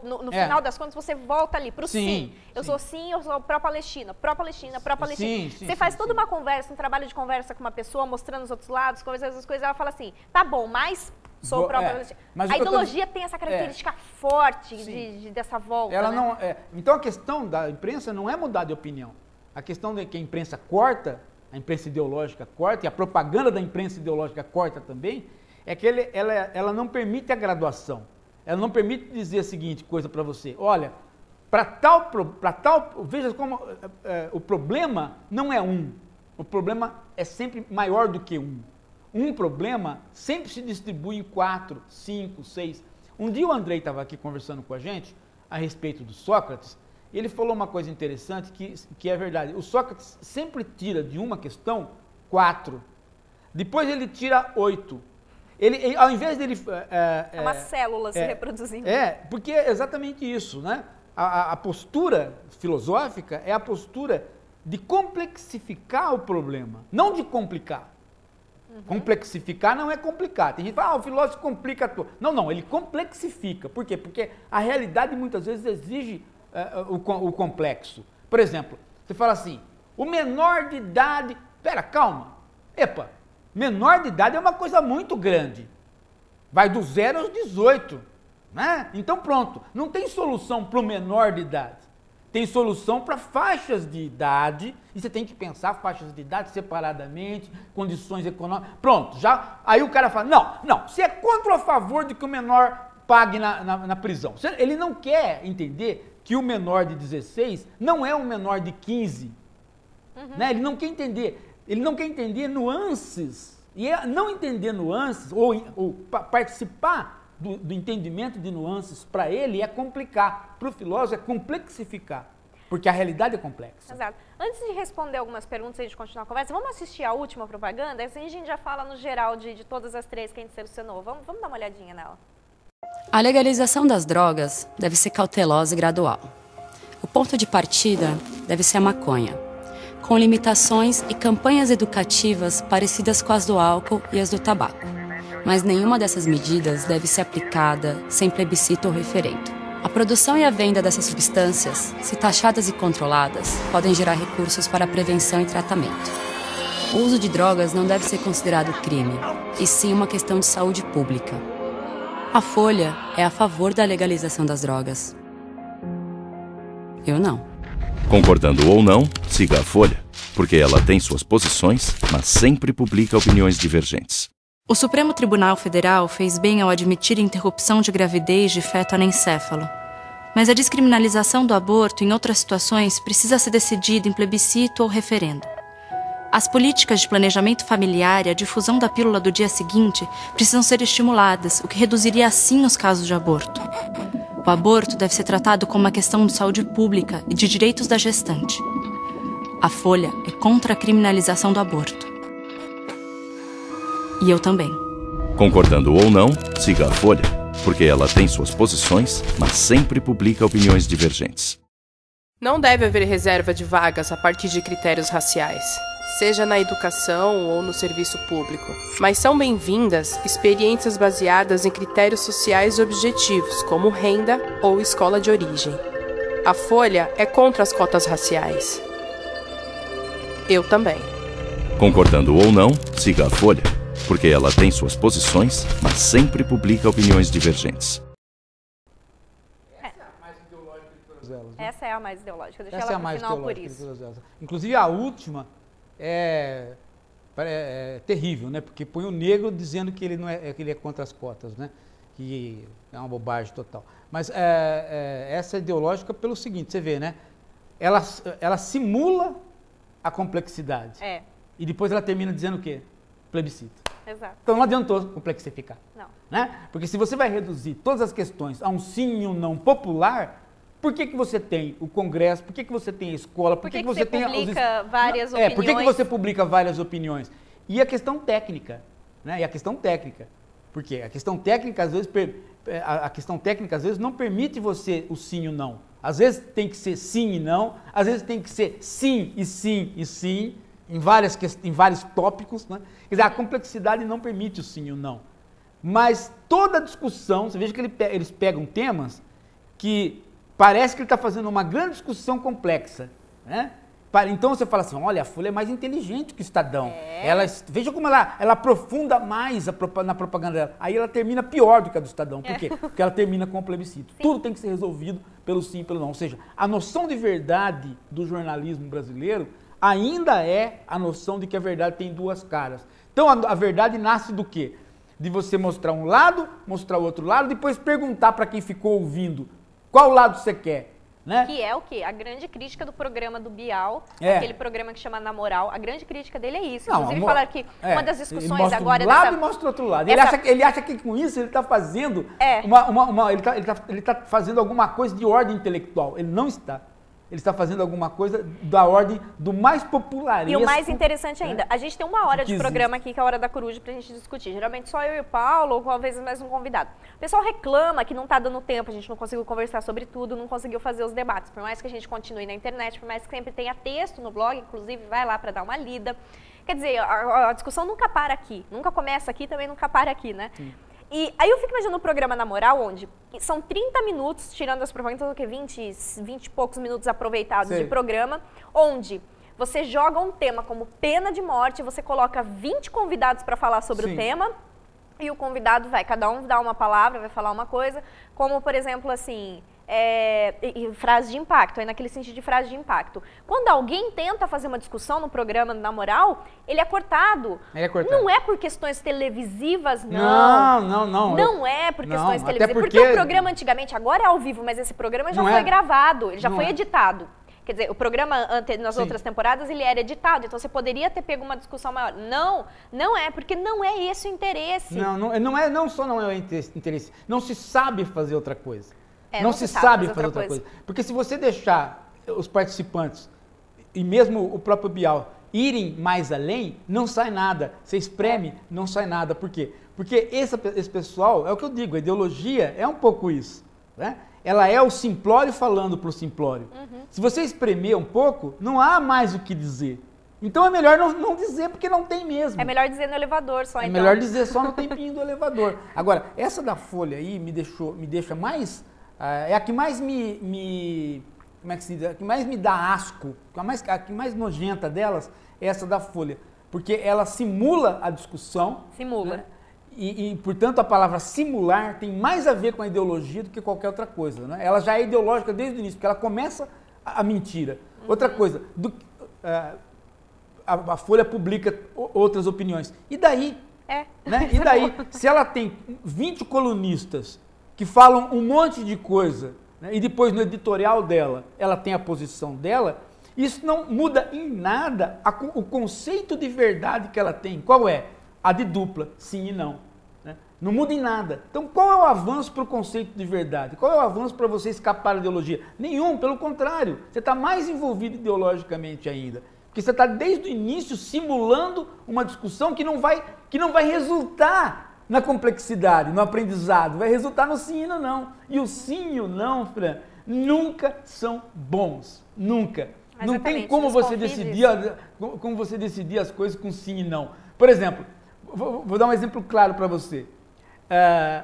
no final das contas, você volta ali para o sim. Eu sou pró-Palestina, pró-Palestina, pró-Palestina. Você faz toda uma conversa, um trabalho de conversa com uma pessoa, mostrando os outros lados, essas coisas, ela fala assim, tá bom, mas... Sou pró-Palestina. A ideologia tem essa característica forte dessa volta. Ela né? não, então a questão da imprensa não é mudar de opinião. A questão de que a imprensa corta, a imprensa ideológica corta, e a propaganda da imprensa ideológica corta também, é que ela não permite a graduação. Ela não permite dizer a seguinte coisa para você. Olha, veja como o problema não é um. O problema é sempre maior do que um. Um problema sempre se distribui em 4, 5, 6. Um dia o Andrei estava aqui conversando com a gente a respeito do Sócrates, e ele falou uma coisa interessante que é verdade. O Sócrates sempre tira de uma questão 4, depois ele tira 8. Ele, ao invés dele... É uma célula se reproduzindo. Porque é exatamente isso, né? A postura filosófica é a postura de complexificar o problema, não de complicar. Complexificar não é complicar. Tem gente que fala, o filósofo complica tudo. Não, ele complexifica. Por quê? Porque a realidade muitas vezes exige o complexo. Por exemplo, você fala assim, o menor de idade... Pera, calma. Menor de idade é uma coisa muito grande. Vai do 0 aos 18. Né? Então pronto, não tem solução para o menor de idade. Tem solução para faixas de idade, e você tem que pensar faixas de idade separadamente, condições econômicas. Pronto, aí o cara fala, não, você é contra ou a favor de que o menor pague na prisão. Ele não quer entender que o menor de 16 não é um menor de 15. Né? Ele não quer entender nuances. E não entender nuances, ou participar do entendimento de nuances, para ele é complicar, para o filósofo é complexificar, porque a realidade é complexa. Exato. Antes de responder algumas perguntas e a gente continuar a conversa, vamos assistir a última propaganda? Assim a gente já fala no geral de todas as 3 que a gente selecionou. Vamos dar uma olhadinha nela. A legalização das drogas deve ser cautelosa e gradual. O ponto de partida deve ser a maconha, com limitações e campanhas educativas parecidas com as do álcool e as do tabaco. Mas nenhuma dessas medidas deve ser aplicada sem plebiscito ou referendo. A produção e a venda dessas substâncias, se taxadas e controladas, podem gerar recursos para prevenção e tratamento. O uso de drogas não deve ser considerado crime, e sim uma questão de saúde pública. A Folha é a favor da legalização das drogas. Eu não. Concordando ou não, siga a Folha, porque ela tem suas posições, mas sempre publica opiniões divergentes. O Supremo Tribunal Federal fez bem ao admitir interrupção de gravidez de feto anencéfalo. Mas a descriminalização do aborto em outras situações precisa ser decidida em plebiscito ou referendo. As políticas de planejamento familiar e a difusão da pílula do dia seguinte precisam ser estimuladas, o que reduziria assim os casos de aborto. O aborto deve ser tratado como uma questão de saúde pública e de direitos da gestante. A Folha é contra a criminalização do aborto. E eu também. Concordando ou não, siga a Folha, porque ela tem suas posições, mas sempre publica opiniões divergentes. Não deve haver reserva de vagas a partir de critérios raciais, seja na educação ou no serviço público, mas são bem-vindas experiências baseadas em critérios sociais objetivos, como renda ou escola de origem. A Folha é contra as cotas raciais. Eu também. Concordando ou não, siga a Folha, porque ela tem suas posições, mas sempre publica opiniões divergentes. Essa é a mais ideológica. Deixa Essa ela é a pro final por ideológica isso. de todas elas. Inclusive a última é terrível, né? Porque põe o negro dizendo que ele não é, que ele é contra as cotas, né? Que é uma bobagem total. Mas essa é ideológica pelo seguinte, você vê, né? Ela simula a complexidade. E depois ela termina dizendo o quê? Plebiscito. Exato. Então não adiantou complexificar. Não. Né? Porque se você vai reduzir todas as questões a um sim e um não popular, por que você tem o Congresso? Por que você tem a escola? Por que você tem publica várias opiniões? Por que você publica várias opiniões? E a questão técnica, né? Por quê? A questão técnica às vezes não permite você o sim e o não. Às vezes tem que ser sim e não, às vezes tem que ser sim e sim e sim, em vários tópicos, né? Quer dizer, a complexidade não permite o sim e o não. Mas toda discussão, você veja que eles pegam temas que parece que ele está fazendo uma grande discussão complexa, né? Então você fala assim, olha, a Folha é mais inteligente que o Estadão. Veja como ela aprofunda mais na propaganda dela. Aí ela termina pior do que a do Estadão. Por quê? Porque ela termina com o plebiscito. Sim. Tudo tem que ser resolvido pelo sim e pelo não. Ou seja, a noção de verdade do jornalismo brasileiro ainda é a noção de que a verdade tem duas caras. Então a verdade nasce do quê? De você mostrar um lado, mostrar o outro lado, depois perguntar para quem ficou ouvindo qual lado você quer. Né? Que é o quê? A grande crítica do programa do Bial, aquele programa que chama Na Moral, a grande crítica dele é isso. Não, inclusive falaram que uma das discussões agora... Ele mostra um lado e mostra outro lado. Ele acha que com isso ele está fazendo ele tá fazendo alguma coisa de ordem intelectual. Ele não está. Ele está fazendo alguma coisa da ordem do mais popularesco. E o mais interessante ainda, a gente tem uma hora de programa aqui, que é a Hora da Coruja, pra gente discutir. Geralmente só eu e o Paulo, ou talvez mais um convidado. O pessoal reclama que não tá dando tempo, a gente não conseguiu conversar sobre tudo, não conseguiu fazer os debates. Por mais que a gente continue na internet, por mais que sempre tenha texto no blog, inclusive vai lá para dar uma lida. Quer dizer, a discussão nunca para aqui, nunca começa aqui, também nunca para aqui, né? Sim. E aí eu fico imaginando o programa Na Moral, onde são 30 minutos, tirando as propagandas, o que 20 e poucos minutos aproveitados de programa, onde você joga um tema como pena de morte, você coloca 20 convidados para falar sobre o tema, e o convidado cada um dá uma palavra, vai falar uma coisa, como por exemplo assim... frase de impacto, aí naquele sentido de frase de impacto. Quando alguém tenta fazer uma discussão no programa Na Moral, ele é cortado. Não é por questões televisivas, não. Não é por questões televisivas. Porque o programa antigamente, agora é ao vivo, mas esse programa já foi gravado, ele já foi editado. Quer dizer, o programa nas outras temporadas, ele era editado, então você poderia ter pego uma discussão maior. Não é, porque não é esse o interesse. Não só não é o interesse, não se sabe fazer outra coisa. Não se sabe fazer outra coisa. Porque se você deixar os participantes, e mesmo o próprio Bial, irem mais além, não sai nada. Você espreme, não sai nada. Por quê? Porque esse pessoal, é o que eu digo, a ideologia é um pouco isso. Né? Ela é o simplório falando para o simplório. Se você espremer um pouco, não há mais o que dizer. Então é melhor não dizer, porque não tem mesmo. É melhor dizer no elevador só, então. É melhor dizer só no tempinho do elevador. Agora, essa da Folha aí me deixa mais... é a que mais como é que se diz? A que mais me dá asco, a que mais nojenta delas é essa da Folha. Porque ela simula a discussão. Simula. Né? E, portanto, a palavra simular tem mais a ver com a ideologia do que qualquer outra coisa. Né? Ela já é ideológica desde o início, porque ela começa a mentira. Outra coisa, a Folha publica outras opiniões. E daí? Né? E daí, se ela tem 20 colunistas que falam um monte de coisa, né, e depois no editorial dela, ela tem a posição dela, isso não muda em nada o conceito de verdade que ela tem. Qual é? A de dupla, sim e não. Né? Não muda em nada. Então, qual é o avanço para o conceito de verdade? Qual é o avanço para você escapar da ideologia? Nenhum, pelo contrário. Você está mais envolvido ideologicamente ainda. Porque você está desde o início simulando uma discussão que não vai resultar na complexidade, no aprendizado, vai resultar no sim e no não. E o sim e o não, Fran, nunca são bons. Nunca. Não tem como você decidir as coisas com sim e não. Por exemplo, vou dar um exemplo claro para você.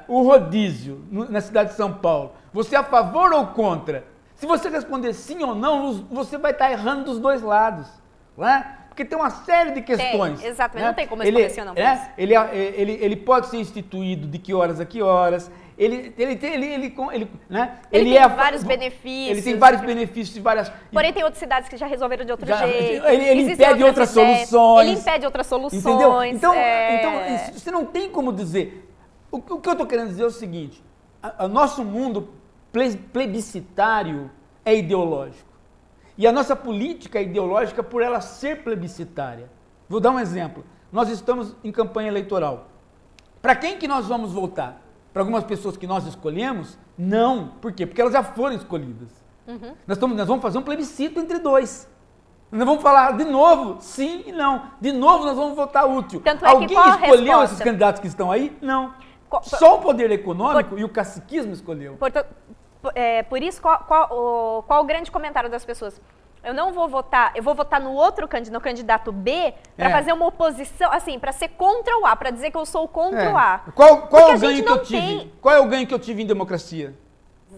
O rodízio na cidade de São Paulo. Você é a favor ou contra? Se você responder sim ou não, você vai estar errando dos dois lados. Não é? Porque tem uma série de questões. Tem, exatamente, né? não tem como responder sim ou não. Ele pode ser instituído de que horas a que horas. Ele né? Ele tem vários benefícios. Ele tem vários benefícios de várias. Porém, tem outras cidades que já resolveram de outro jeito. Ele impede outras soluções. Ele impede outras soluções. Entendeu? Então, você não tem como dizer. O que eu estou querendo dizer é o seguinte: o nosso mundo plebiscitário é ideológico. E a nossa política é ideológica por ela ser plebiscitária. Vou dar um exemplo. Nós estamos em campanha eleitoral. Para quem que nós vamos votar? Para algumas pessoas que nós escolhemos? Não. Por quê? Porque elas já foram escolhidas. Uhum. Nós vamos fazer um plebiscito entre dois. Nós vamos falar de novo sim e não. De novo nós vamos votar útil. Tanto Alguém escolheu esses candidatos que estão aí? Não. Só o poder econômico e o caciquismo escolheu. Por isso, qual o grande comentário das pessoas? Eu não vou votar, eu vou votar no candidato B, para fazer uma oposição, assim, para ser contra o A, para dizer que eu sou contra o A. Qual é o ganho que eu tive? Qual é o ganho que eu tive em democracia?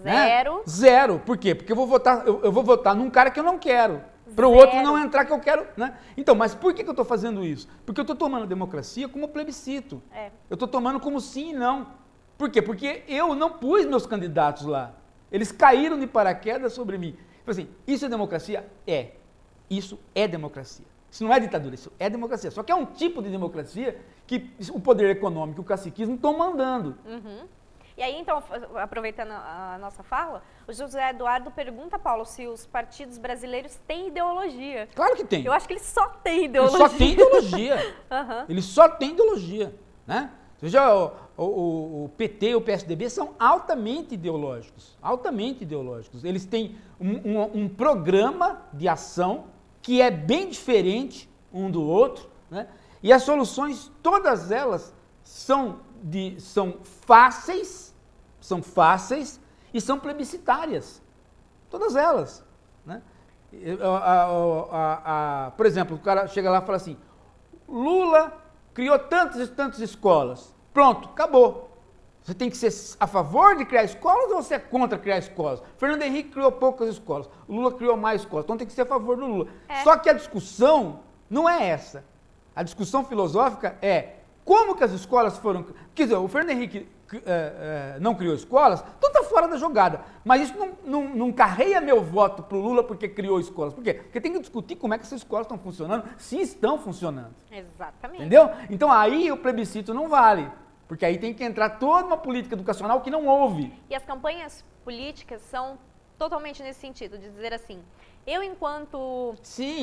Zero. Né? Zero. Por quê? Porque eu vou votar num cara que eu não quero. Para o outro não entrar que eu quero. Né? Então, mas por que eu estou fazendo isso? Porque eu estou tomando a democracia como plebiscito. Eu estou tomando como sim e não. Por quê? Porque eu não pus meus candidatos lá. Eles caíram de paraquedas sobre mim. Assim, isso é democracia? É. Isso é democracia. Isso não é ditadura, isso é democracia. Só que é um tipo de democracia que o poder econômico e o caciquismo estão mandando. Uhum. E aí, então, aproveitando a nossa fala, o José Eduardo pergunta, Paulo, se os partidos brasileiros têm ideologia. Claro que tem. Eu acho que eles só têm ideologia. Eles só têm ideologia. Uhum. Eles só têm ideologia. Né? Veja, o PT e o PSDB são altamente ideológicos. Altamente ideológicos. Eles têm um programa de ação que é bem diferente um do outro. Né? E as soluções, todas elas, são fáceis e são plebiscitárias. Todas elas. Né? Por exemplo, o cara chega lá e fala assim, Lula criou tantas e tantas escolas. Pronto, acabou. Você tem que ser a favor de criar escolas ou você é contra criar escolas? Fernando Henrique criou poucas escolas, o Lula criou mais escolas, então tem que ser a favor do Lula. Só que a discussão não é essa. A discussão filosófica é como que as escolas foram... Quer dizer, o Fernando Henrique não criou escolas, então está fora da jogada. Mas isso não carreia meu voto para o Lula porque criou escolas. Por quê? Porque tem que discutir como é que essas escolas estão funcionando, se estão funcionando. Exatamente. Entendeu? Então aí o plebiscito não vale. Porque aí tem que entrar toda uma política educacional que não houve. E as campanhas políticas são totalmente nesse sentido, de dizer assim, eu enquanto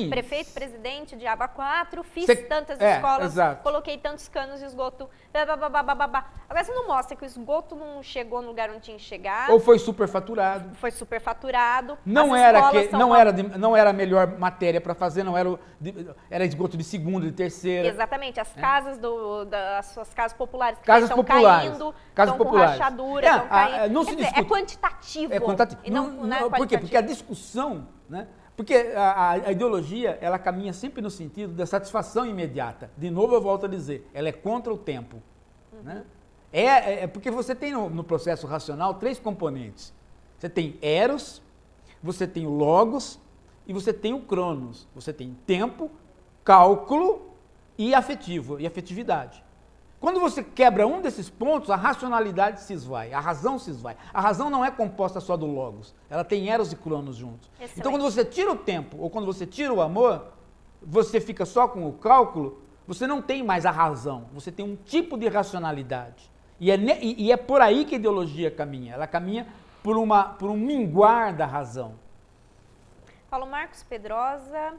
prefeito, presidente de Aba 4, fiz tantas escolas, coloquei tantos canos de esgoto, Agora você não mostra que o esgoto não chegou no lugar onde tinha que chegar. Ou foi superfaturado. Foi superfaturado. Não era a melhor matéria para fazer, era esgoto de segunda, de terceira. Exatamente, as casas as suas casas populares que estão caindo, estão com rachadura, estão caindo. Não se discute. É quantitativo. É quantitativo. E não é por quê? Porque a discussão, né? Porque a ideologia, ela caminha sempre no sentido da satisfação imediata. De novo eu volto a dizer, ela é contra o tempo. Né? Porque você tem no processo racional 3 componentes. Você tem eros, você tem o logos e você tem o cronos. Você tem tempo, cálculo e afetividade. Quando você quebra um desses pontos, a racionalidade se esvai, a razão se esvai. A razão não é composta só do logos, ela tem eros e cronos juntos. Excelente. Então, quando você tira o tempo ou quando você tira o amor, você fica só com o cálculo, você não tem mais a razão, você tem um tipo de racionalidade. E é por aí que a ideologia caminha. Ela caminha por um minguar da razão. Paulo Marcos Pedrosa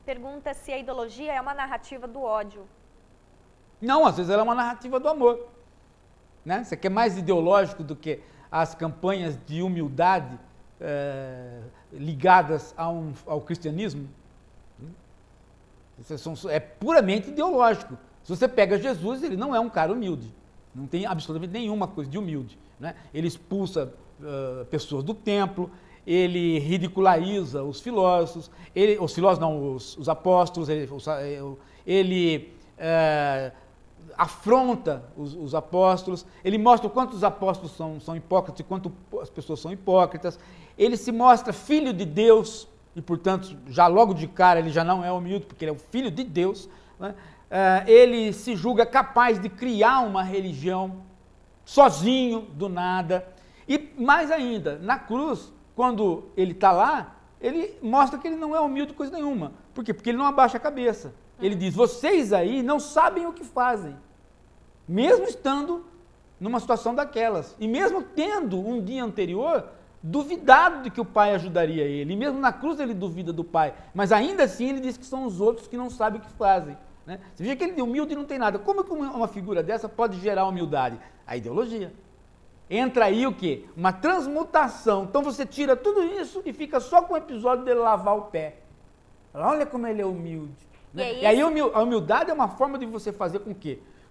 pergunta se a ideologia é uma narrativa do ódio. Não, às vezes ela é uma narrativa do amor. Né? Isso aqui é mais ideológico do que as campanhas de humildade ligadas ao cristianismo. É puramente ideológico. Se você pega Jesus, ele não é um cara humilde. Não tem absolutamente nenhuma coisa de humilde. Né? Ele expulsa pessoas do templo, ele ridiculariza os filósofos, os apóstolos, ele afronta os apóstolos, ele mostra o quanto os apóstolos são hipócritas e quanto as pessoas são hipócritas, ele se mostra filho de Deus, e portanto, já logo de cara ele já não é humilde, porque ele é o filho de Deus, né? Ele se julga capaz de criar uma religião sozinho, do nada, e mais ainda, na cruz, quando ele está lá, ele mostra que ele não é humilde coisa nenhuma. Por quê? Porque ele não abaixa a cabeça. Ele diz, vocês aí não sabem o que fazem, mesmo estando numa situação daquelas, e mesmo tendo um dia anterior duvidado de que o Pai ajudaria ele, e mesmo na cruz ele duvida do Pai, mas ainda assim ele diz que são os outros que não sabem o que fazem. Né? Você vê que ele de humilde não tem nada. Como que uma figura dessa pode gerar humildade? A ideologia. Entra aí o quê? Uma transmutação. Então você tira tudo isso e fica só com o episódio dele lavar o pé. Olha como ele é humilde. Né? E aí a humildade é uma forma de você fazer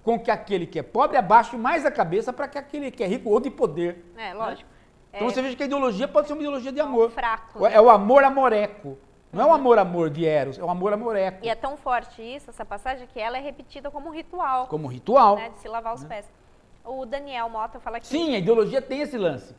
com que aquele que é pobre abaixe mais a cabeça para que aquele que é rico ou de poder. É, lógico. Né? Então você veja que a ideologia pode ser uma ideologia de amor. Fraco. Né? É o amor amoreco. Não é o amor de Eros, é o amor amoreco. E é tão forte isso, essa passagem, que ela é repetida como ritual. Como ritual. Né, de se lavar os pés. O Daniel Mota fala que... Sim, a ideologia tem esse lance.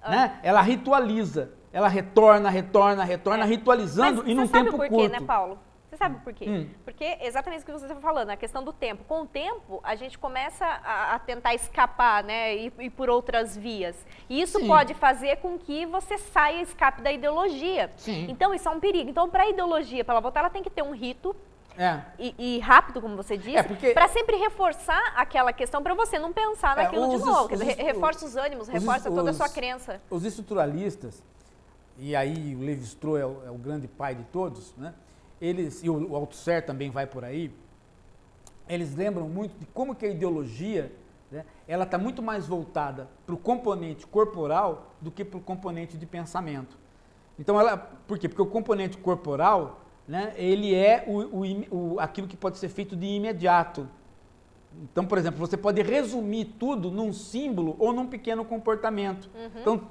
Né? Ela ritualiza, ela retorna, ritualizando e num tempo curto. Você sabe por quê, né, Paulo? Você sabe por quê? Porque exatamente isso que você está falando, a questão do tempo. Com o tempo, a gente começa a tentar escapar, né, e por outras vias. E isso pode fazer com que você saia, escape da ideologia. Sim. Então, isso é um perigo. Então, para a ideologia, para ela voltar, ela tem que ter um rito e rápido, como você disse, para sempre reforçar aquela questão, para você não pensar naquilo de novo. Quer dizer, reforça os ânimos, reforça toda a sua crença. Os estruturalistas, e aí o Lévi-Strauss é o grande pai de todos, né? E o Althusser também vai por aí, eles lembram muito de como que a ideologia, né, ela está muito mais voltada para o componente corporal do que para o componente de pensamento. Então, por quê? Porque o componente corporal, né, ele é aquilo que pode ser feito de imediato. Então, por exemplo, você pode resumir tudo num símbolo ou num pequeno comportamento. Então,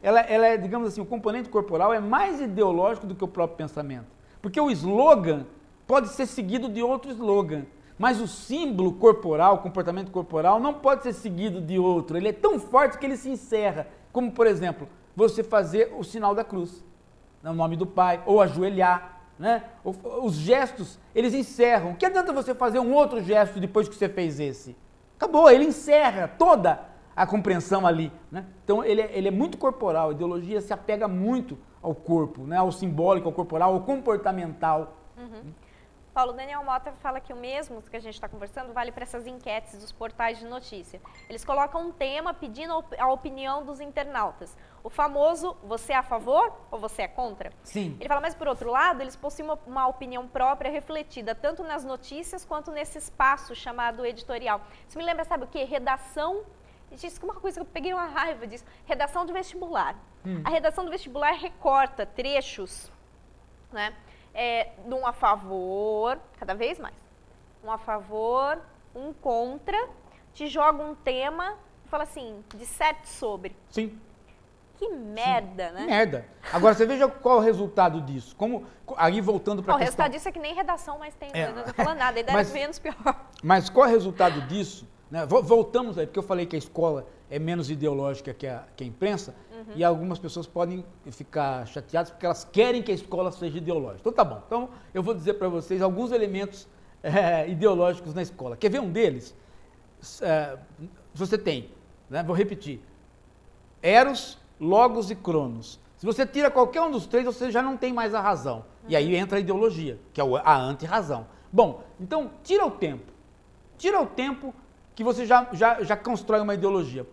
ela é, digamos assim, o componente corporal é mais ideológico do que o próprio pensamento. Porque o slogan pode ser seguido de outro slogan, mas o símbolo corporal, o comportamento corporal, não pode ser seguido de outro. Ele é tão forte que ele se encerra. Como, por exemplo, você fazer o sinal da cruz, no nome do Pai, ou ajoelhar. Né? Os gestos, eles encerram. Que adianta você fazer um outro gesto depois que você fez esse? Acabou, ele encerra toda a compreensão ali. Né? Então, ele é muito corporal. A ideologia se apega muito ao corpo, né? Ao simbólico, ao corporal, ao comportamental. Paulo, Daniel Mota fala que o mesmo que a gente está conversando vale para essas enquetes dos portais de notícia. Eles colocam um tema pedindo a opinião dos internautas. O famoso, você é a favor ou você é contra? Sim. Ele fala, mas por outro lado, eles possuem uma opinião própria refletida tanto nas notícias quanto nesse espaço chamado editorial. Isso me lembra, sabe o quê? Redação. Isso é uma coisa que eu peguei uma raiva disso. Redação de vestibular. A redação do vestibular recorta trechos, né? De um a favor, cada vez mais. Um a favor, um contra, te joga um tema e fala assim, disserte sobre. Sim. Que merda, Sim. né? Merda. Agora, você veja qual é o resultado disso. Aí, voltando para a questão... O resultado disso é que nem redação mais tem, não estou falando nada, ainda é menos pior. Mas qual é o resultado disso? Né? Voltamos aí, porque eu falei que a escola é menos ideológica que a imprensa, e algumas pessoas podem ficar chateadas porque elas querem que a escola seja ideológica. Então tá bom, então eu vou dizer para vocês alguns elementos ideológicos na escola. Quer ver um deles? Você tem, né? Vou repetir, Eros, Logos e Cronos. Se você tira qualquer um dos três, você já não tem mais a razão. E aí entra a ideologia, que é a anti-razão. Bom, então tira o tempo. Tira o tempo que você já constrói uma ideologia.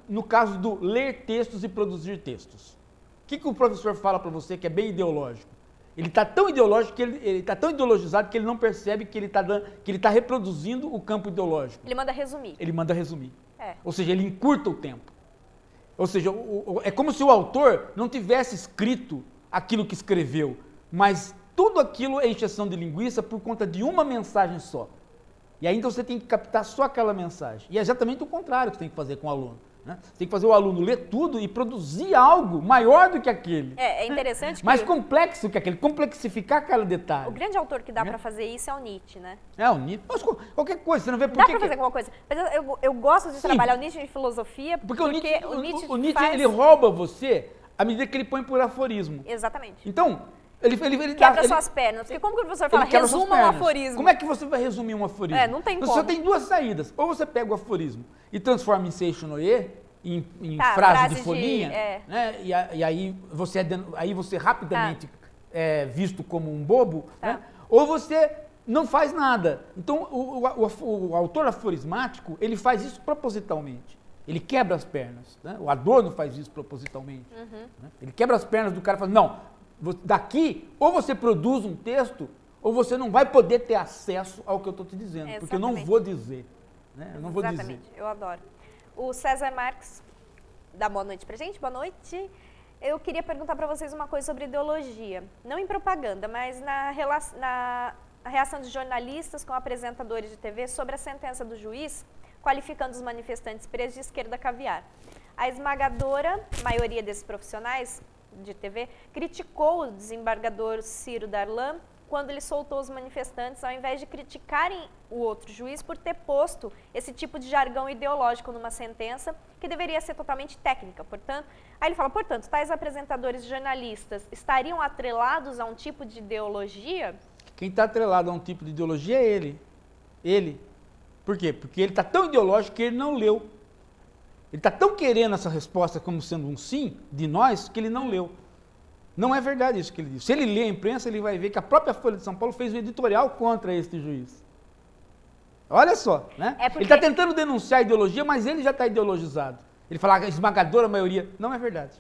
No caso do ler textos e produzir textos. O que o professor fala para você que é bem ideológico? Ele está tão ideológico que ele está tão ideologizado que ele não percebe que ele está reproduzindo o campo ideológico. Ele manda resumir. Ele manda resumir. Ou seja, ele encurta o tempo. Ou seja, é como se o autor não tivesse escrito aquilo que escreveu, mas tudo aquilo é encheção de linguiça por conta de uma mensagem só. E aí então você tem que captar só aquela mensagem. E é exatamente o contrário que você tem que fazer com o aluno. Né? Você tem que fazer o aluno ler tudo e produzir algo maior do que aquele. É interessante que... mais complexo que aquele, complexificar cada detalhe. O grande autor que dá para fazer isso é o Nietzsche, né? É, o Nietzsche. Mas qualquer coisa, você não vê por que... Dá para fazer alguma coisa. Mas eu gosto de trabalhar o Nietzsche em filosofia porque o Nietzsche faz... ele rouba você à medida que ele põe por aforismo. Exatamente. Então... Ele quebra suas pernas. Porque como que o professor fala, resuma um aforismo? Como é que você vai resumir um aforismo? Não tem como. Você só tem duas saídas. Ou você pega o aforismo e transforma em seixonoye, em frase de folhinha, né? E aí você rapidamente é visto como um bobo, né? Ou você não faz nada. Então, o autor aforismático, ele faz isso propositalmente. Ele quebra as pernas. Né? O Adorno faz isso propositalmente. Né? Ele quebra as pernas do cara e fala, não... Daqui, ou você produz um texto, ou você não vai poder ter acesso ao que eu estou te dizendo, porque eu não vou dizer. Né? Eu não vou dizer. Eu adoro. O César Marques dá boa noite pra gente. Boa noite. Eu queria perguntar para vocês uma coisa sobre ideologia. Não em propaganda, mas na reação de jornalistas com apresentadores de TV sobre a sentença do juiz, qualificando os manifestantes presos de esquerda caviar. A esmagadora maioria desses profissionais de TV, criticou o desembargador Ciro Darlan quando ele soltou os manifestantes, ao invés de criticarem o outro juiz por ter posto esse tipo de jargão ideológico numa sentença que deveria ser totalmente técnica. Portanto, aí ele fala, portanto, tais apresentadores jornalistas estariam atrelados a um tipo de ideologia? Quem está atrelado a um tipo de ideologia é ele. Ele. Por quê? Porque ele está tão ideológico que ele não leu. Ele está tão querendo essa resposta como sendo um sim de nós que ele não leu. Não é verdade isso que ele diz. Se ele ler a imprensa, ele vai ver que a própria Folha de São Paulo fez um editorial contra este juiz. Olha só, né? Ele está tentando denunciar a ideologia, mas ele já está ideologizado. Ele fala que a esmagadora maioria. Não é verdade.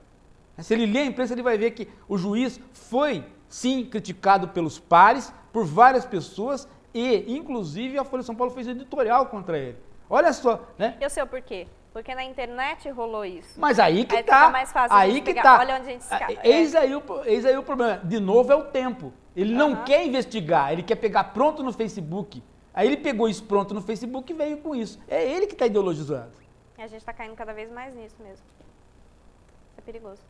Se ele ler a imprensa, ele vai ver que o juiz foi, sim, criticado pelos pares, por várias pessoas, e, inclusive, a Folha de São Paulo fez um editorial contra ele. Olha só, né? Eu sei o porquê. Porque na internet rolou isso. Mas aí que tá. Mais fácil aí que tá. Olha onde a gente escapa. Eis aí o problema. De novo é o tempo. Ele não quer investigar, ele quer pegar pronto no Facebook. Aí ele pegou isso pronto no Facebook e veio com isso. É ele que está ideologizado. E a gente está caindo cada vez mais nisso mesmo. Isso é perigoso.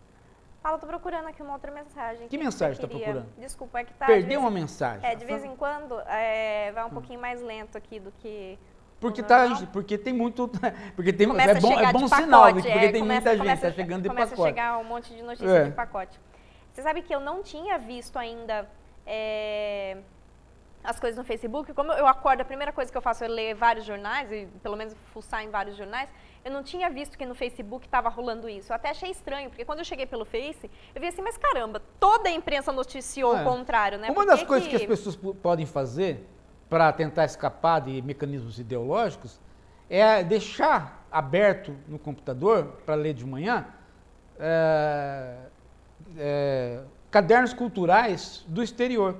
Fala, eu tô procurando aqui uma outra mensagem. Que mensagem você está procurando? Desculpa, é que tá... Perdeu uma mensagem. De vez em quando vai um pouquinho mais lento aqui do que... Porque tem muito. Porque tem, é bom sinal, porque tem muita gente está chegando de pacote. Começa a chegar um monte de notícias de pacote. Você sabe que eu não tinha visto ainda as coisas no Facebook. Como eu acordo, a primeira coisa que eu faço é ler vários jornais, e pelo menos fuçar em vários jornais. Eu não tinha visto que no Facebook estava rolando isso. Eu até achei estranho, porque quando eu cheguei pelo Face, eu vi assim, mas caramba, toda a imprensa noticiou o contrário, né? Uma das coisas que as pessoas podem fazer para tentar escapar de mecanismos ideológicos, é deixar aberto no computador, para ler de manhã, cadernos culturais do exterior.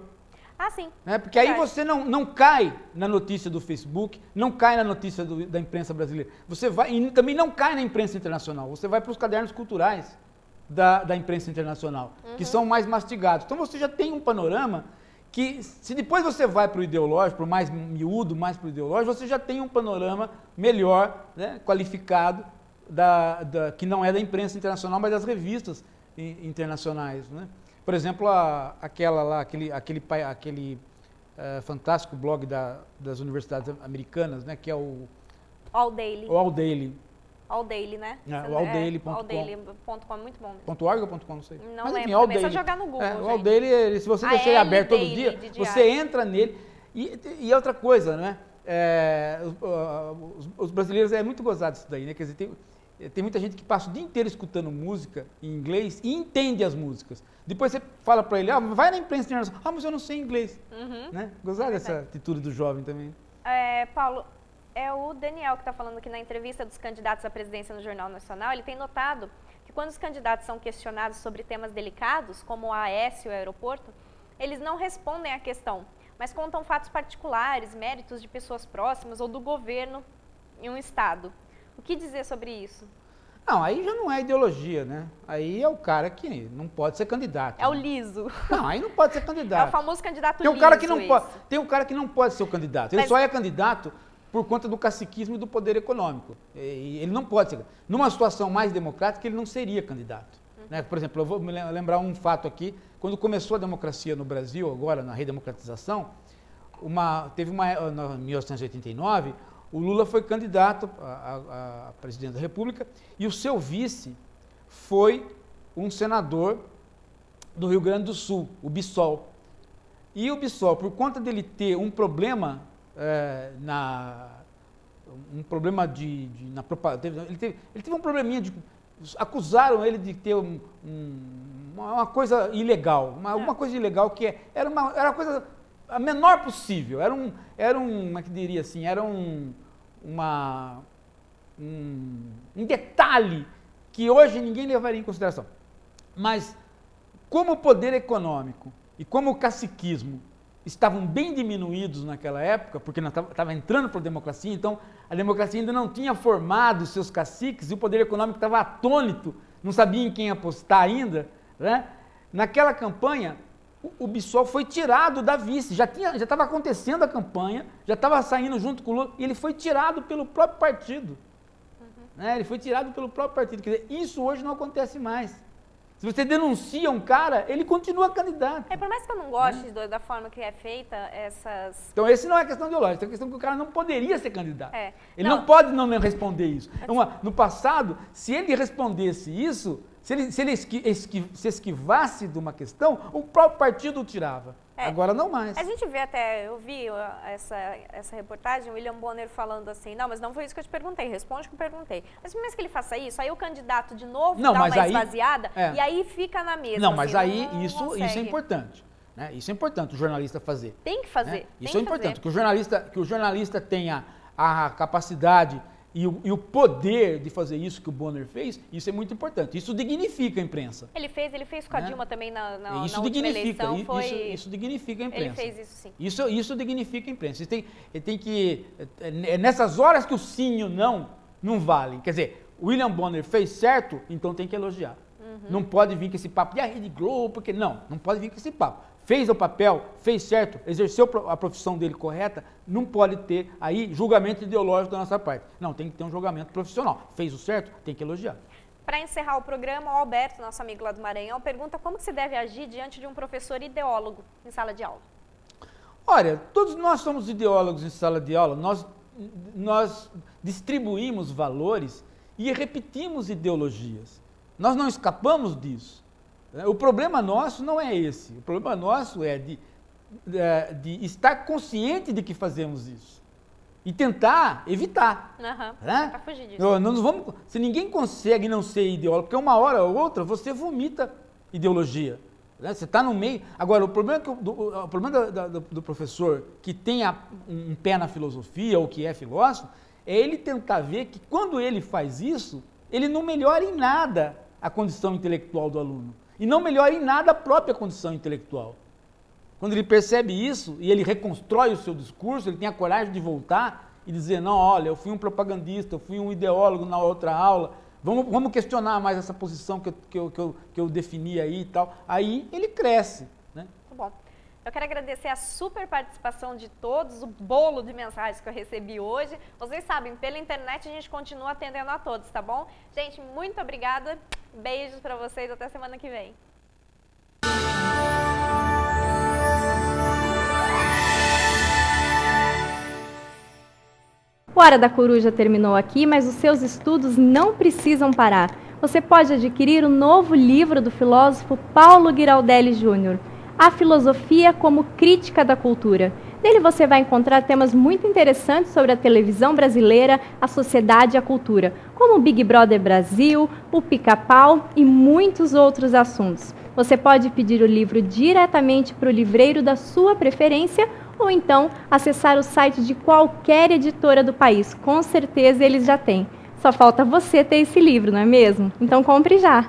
Ah, sim. Porque aí você não cai na notícia do Facebook, não cai na notícia da imprensa brasileira. Você vai, e também não cai na imprensa internacional, você vai para os cadernos culturais da imprensa internacional, que são mais mastigados. Então você já tem um panorama que, se depois você vai para o ideológico, para o mais miúdo, mais para o ideológico, você já tem um panorama melhor, né, qualificado, que não é da imprensa internacional, mas das revistas internacionais. Né? Por exemplo, aquele fantástico blog das universidades americanas, né, que é o All Daily. O All Daily. All Daily, né? O Alldaily.com. Alldaily.com é muito bom. .org ou .com, não sei. Não lembro, enfim, All Daily. É só jogar no Google, o All Daily, se você deixar ele aberto todo dia, você entra nele. E outra coisa, né? Os brasileiros, é muito gozado isso daí, né? Quer dizer, tem muita gente que passa o dia inteiro escutando música em inglês e entende as músicas. Depois você fala para ele, vai na imprensa internacional, mas eu não sei inglês. Né? Gostar dessa atitude do jovem também. Paulo, é o Daniel que está falando aqui na entrevista dos candidatos à presidência no Jornal Nacional. Ele tem notado que quando os candidatos são questionados sobre temas delicados, como a AES e o aeroporto, eles não respondem à questão, mas contam fatos particulares, méritos de pessoas próximas ou do governo em um estado. O que dizer sobre isso? Não, aí já não é ideologia, né? Aí é o cara que não pode ser candidato. É o liso. Não, aí não pode ser candidato. É o famoso candidato tem um liso. Cara que não pode, tem um cara que não pode ser o candidato. Ele Mas... só é candidato por conta do caciquismo e do poder econômico. E ele não pode ser. Numa situação mais democrática, ele não seria candidato. Né? Por exemplo, eu vou me lembrar um fato aqui. Quando começou a democracia no Brasil, agora na redemocratização, teve uma, em 1989, o Lula foi candidato a presidente da República e o seu vice foi um senador do Rio Grande do Sul, o Bissol. E o Bissol, por conta dele ter um problema na propaganda, ele teve um probleminha acusaram ele de ter uma coisa ilegal, alguma coisa ilegal que era uma coisa a menor possível, como é que diria assim, era um detalhe que hoje ninguém levaria em consideração. Mas como o poder econômico e como o caciquismo estavam bem diminuídos naquela época, porque estava entrando para a democracia, então a democracia ainda não tinha formado os seus caciques e o poder econômico estava atônito, não sabia em quem apostar ainda, né? Naquela campanha, o Bissol foi tirado da vice, já estava acontecendo a campanha, já estava saindo junto com o Lula, e ele foi tirado pelo próprio partido. Né? Ele foi tirado pelo próprio partido. Quer dizer, isso hoje não acontece mais. Se você denuncia um cara, ele continua candidato. Por mais que eu não goste da forma que é feita essas... Então, esse não é questão ideológica, é questão que o cara não poderia ser candidato. Ele não pode não responder isso. No passado, se ele respondesse isso, se ele se esquivasse de uma questão, o próprio partido o tirava. Agora não mais. A gente vê até, eu vi essa reportagem, o William Bonner falando assim, não, mas não foi isso que eu te perguntei, responde o que eu perguntei. Mas por mais que ele faça isso, aí o candidato de novo dá uma esvaziada e aí fica na mesma. Não, mas aí isso é importante. Né? Isso é importante o jornalista fazer. Tem que fazer. Né? Isso é importante, que o jornalista tenha a capacidade e o poder de fazer isso que o Bonner fez, isso é muito importante. Isso dignifica a imprensa. Ele fez com a Dilma também na isso última eleição. Isso dignifica a imprensa. Ele fez isso sim. Isso dignifica a imprensa. Nessas horas que o sim e o não valem. Quer dizer, o William Bonner fez certo, então tem que elogiar. Não pode vir com esse papo de Rede Globo, porque não pode vir com esse papo. Fez o papel, fez certo, exerceu a profissão dele correta, não pode ter aí julgamento ideológico da nossa parte. Não, tem que ter um julgamento profissional. Fez o certo, tem que elogiar. Para encerrar o programa, o Alberto, nosso amigo lá do Maranhão, pergunta como se deve agir diante de um professor ideólogo em sala de aula. Olha, todos nós somos ideólogos em sala de aula, nós distribuímos valores e repetimos ideologias. Nós não escapamos disso. O problema nosso não é esse. O problema nosso é de estar consciente de que fazemos isso e tentar evitar. Né? Para fugir disso. Se ninguém consegue não ser ideólogo, porque uma hora ou outra você vomita ideologia. Né? Você está no meio. Agora, o problema, do professor que tem um pé na filosofia ou que é filósofo é ele tentar ver que quando ele faz isso, ele não melhora em nada a condição intelectual do aluno. E não melhora em nada a própria condição intelectual. Quando ele percebe isso e ele reconstrói o seu discurso, ele tem a coragem de voltar e dizer, não, olha, eu fui um propagandista, eu fui um ideólogo na outra aula, vamos questionar mais essa posição que eu defini aí e tal. Aí ele cresce. Né? Muito bom. Eu quero agradecer a super participação de todos, o bolo de mensagens que eu recebi hoje. Vocês sabem, pela internet a gente continua atendendo a todos, tá bom? Gente, muito obrigada. Beijos para vocês, até semana que vem. O Hora da Coruja terminou aqui, mas os seus estudos não precisam parar. Você pode adquirir o novo livro do filósofo Paulo Giraldelli Jr., A Filosofia como Crítica da Cultura. Nele você vai encontrar temas muito interessantes sobre a televisão brasileira, a sociedade e a cultura, como o Big Brother Brasil, o Pica-Pau e muitos outros assuntos. Você pode pedir o livro diretamente para o livreiro da sua preferência ou então acessar o site de qualquer editora do país. Com certeza eles já têm. Só falta você ter esse livro, não é mesmo? Então compre já!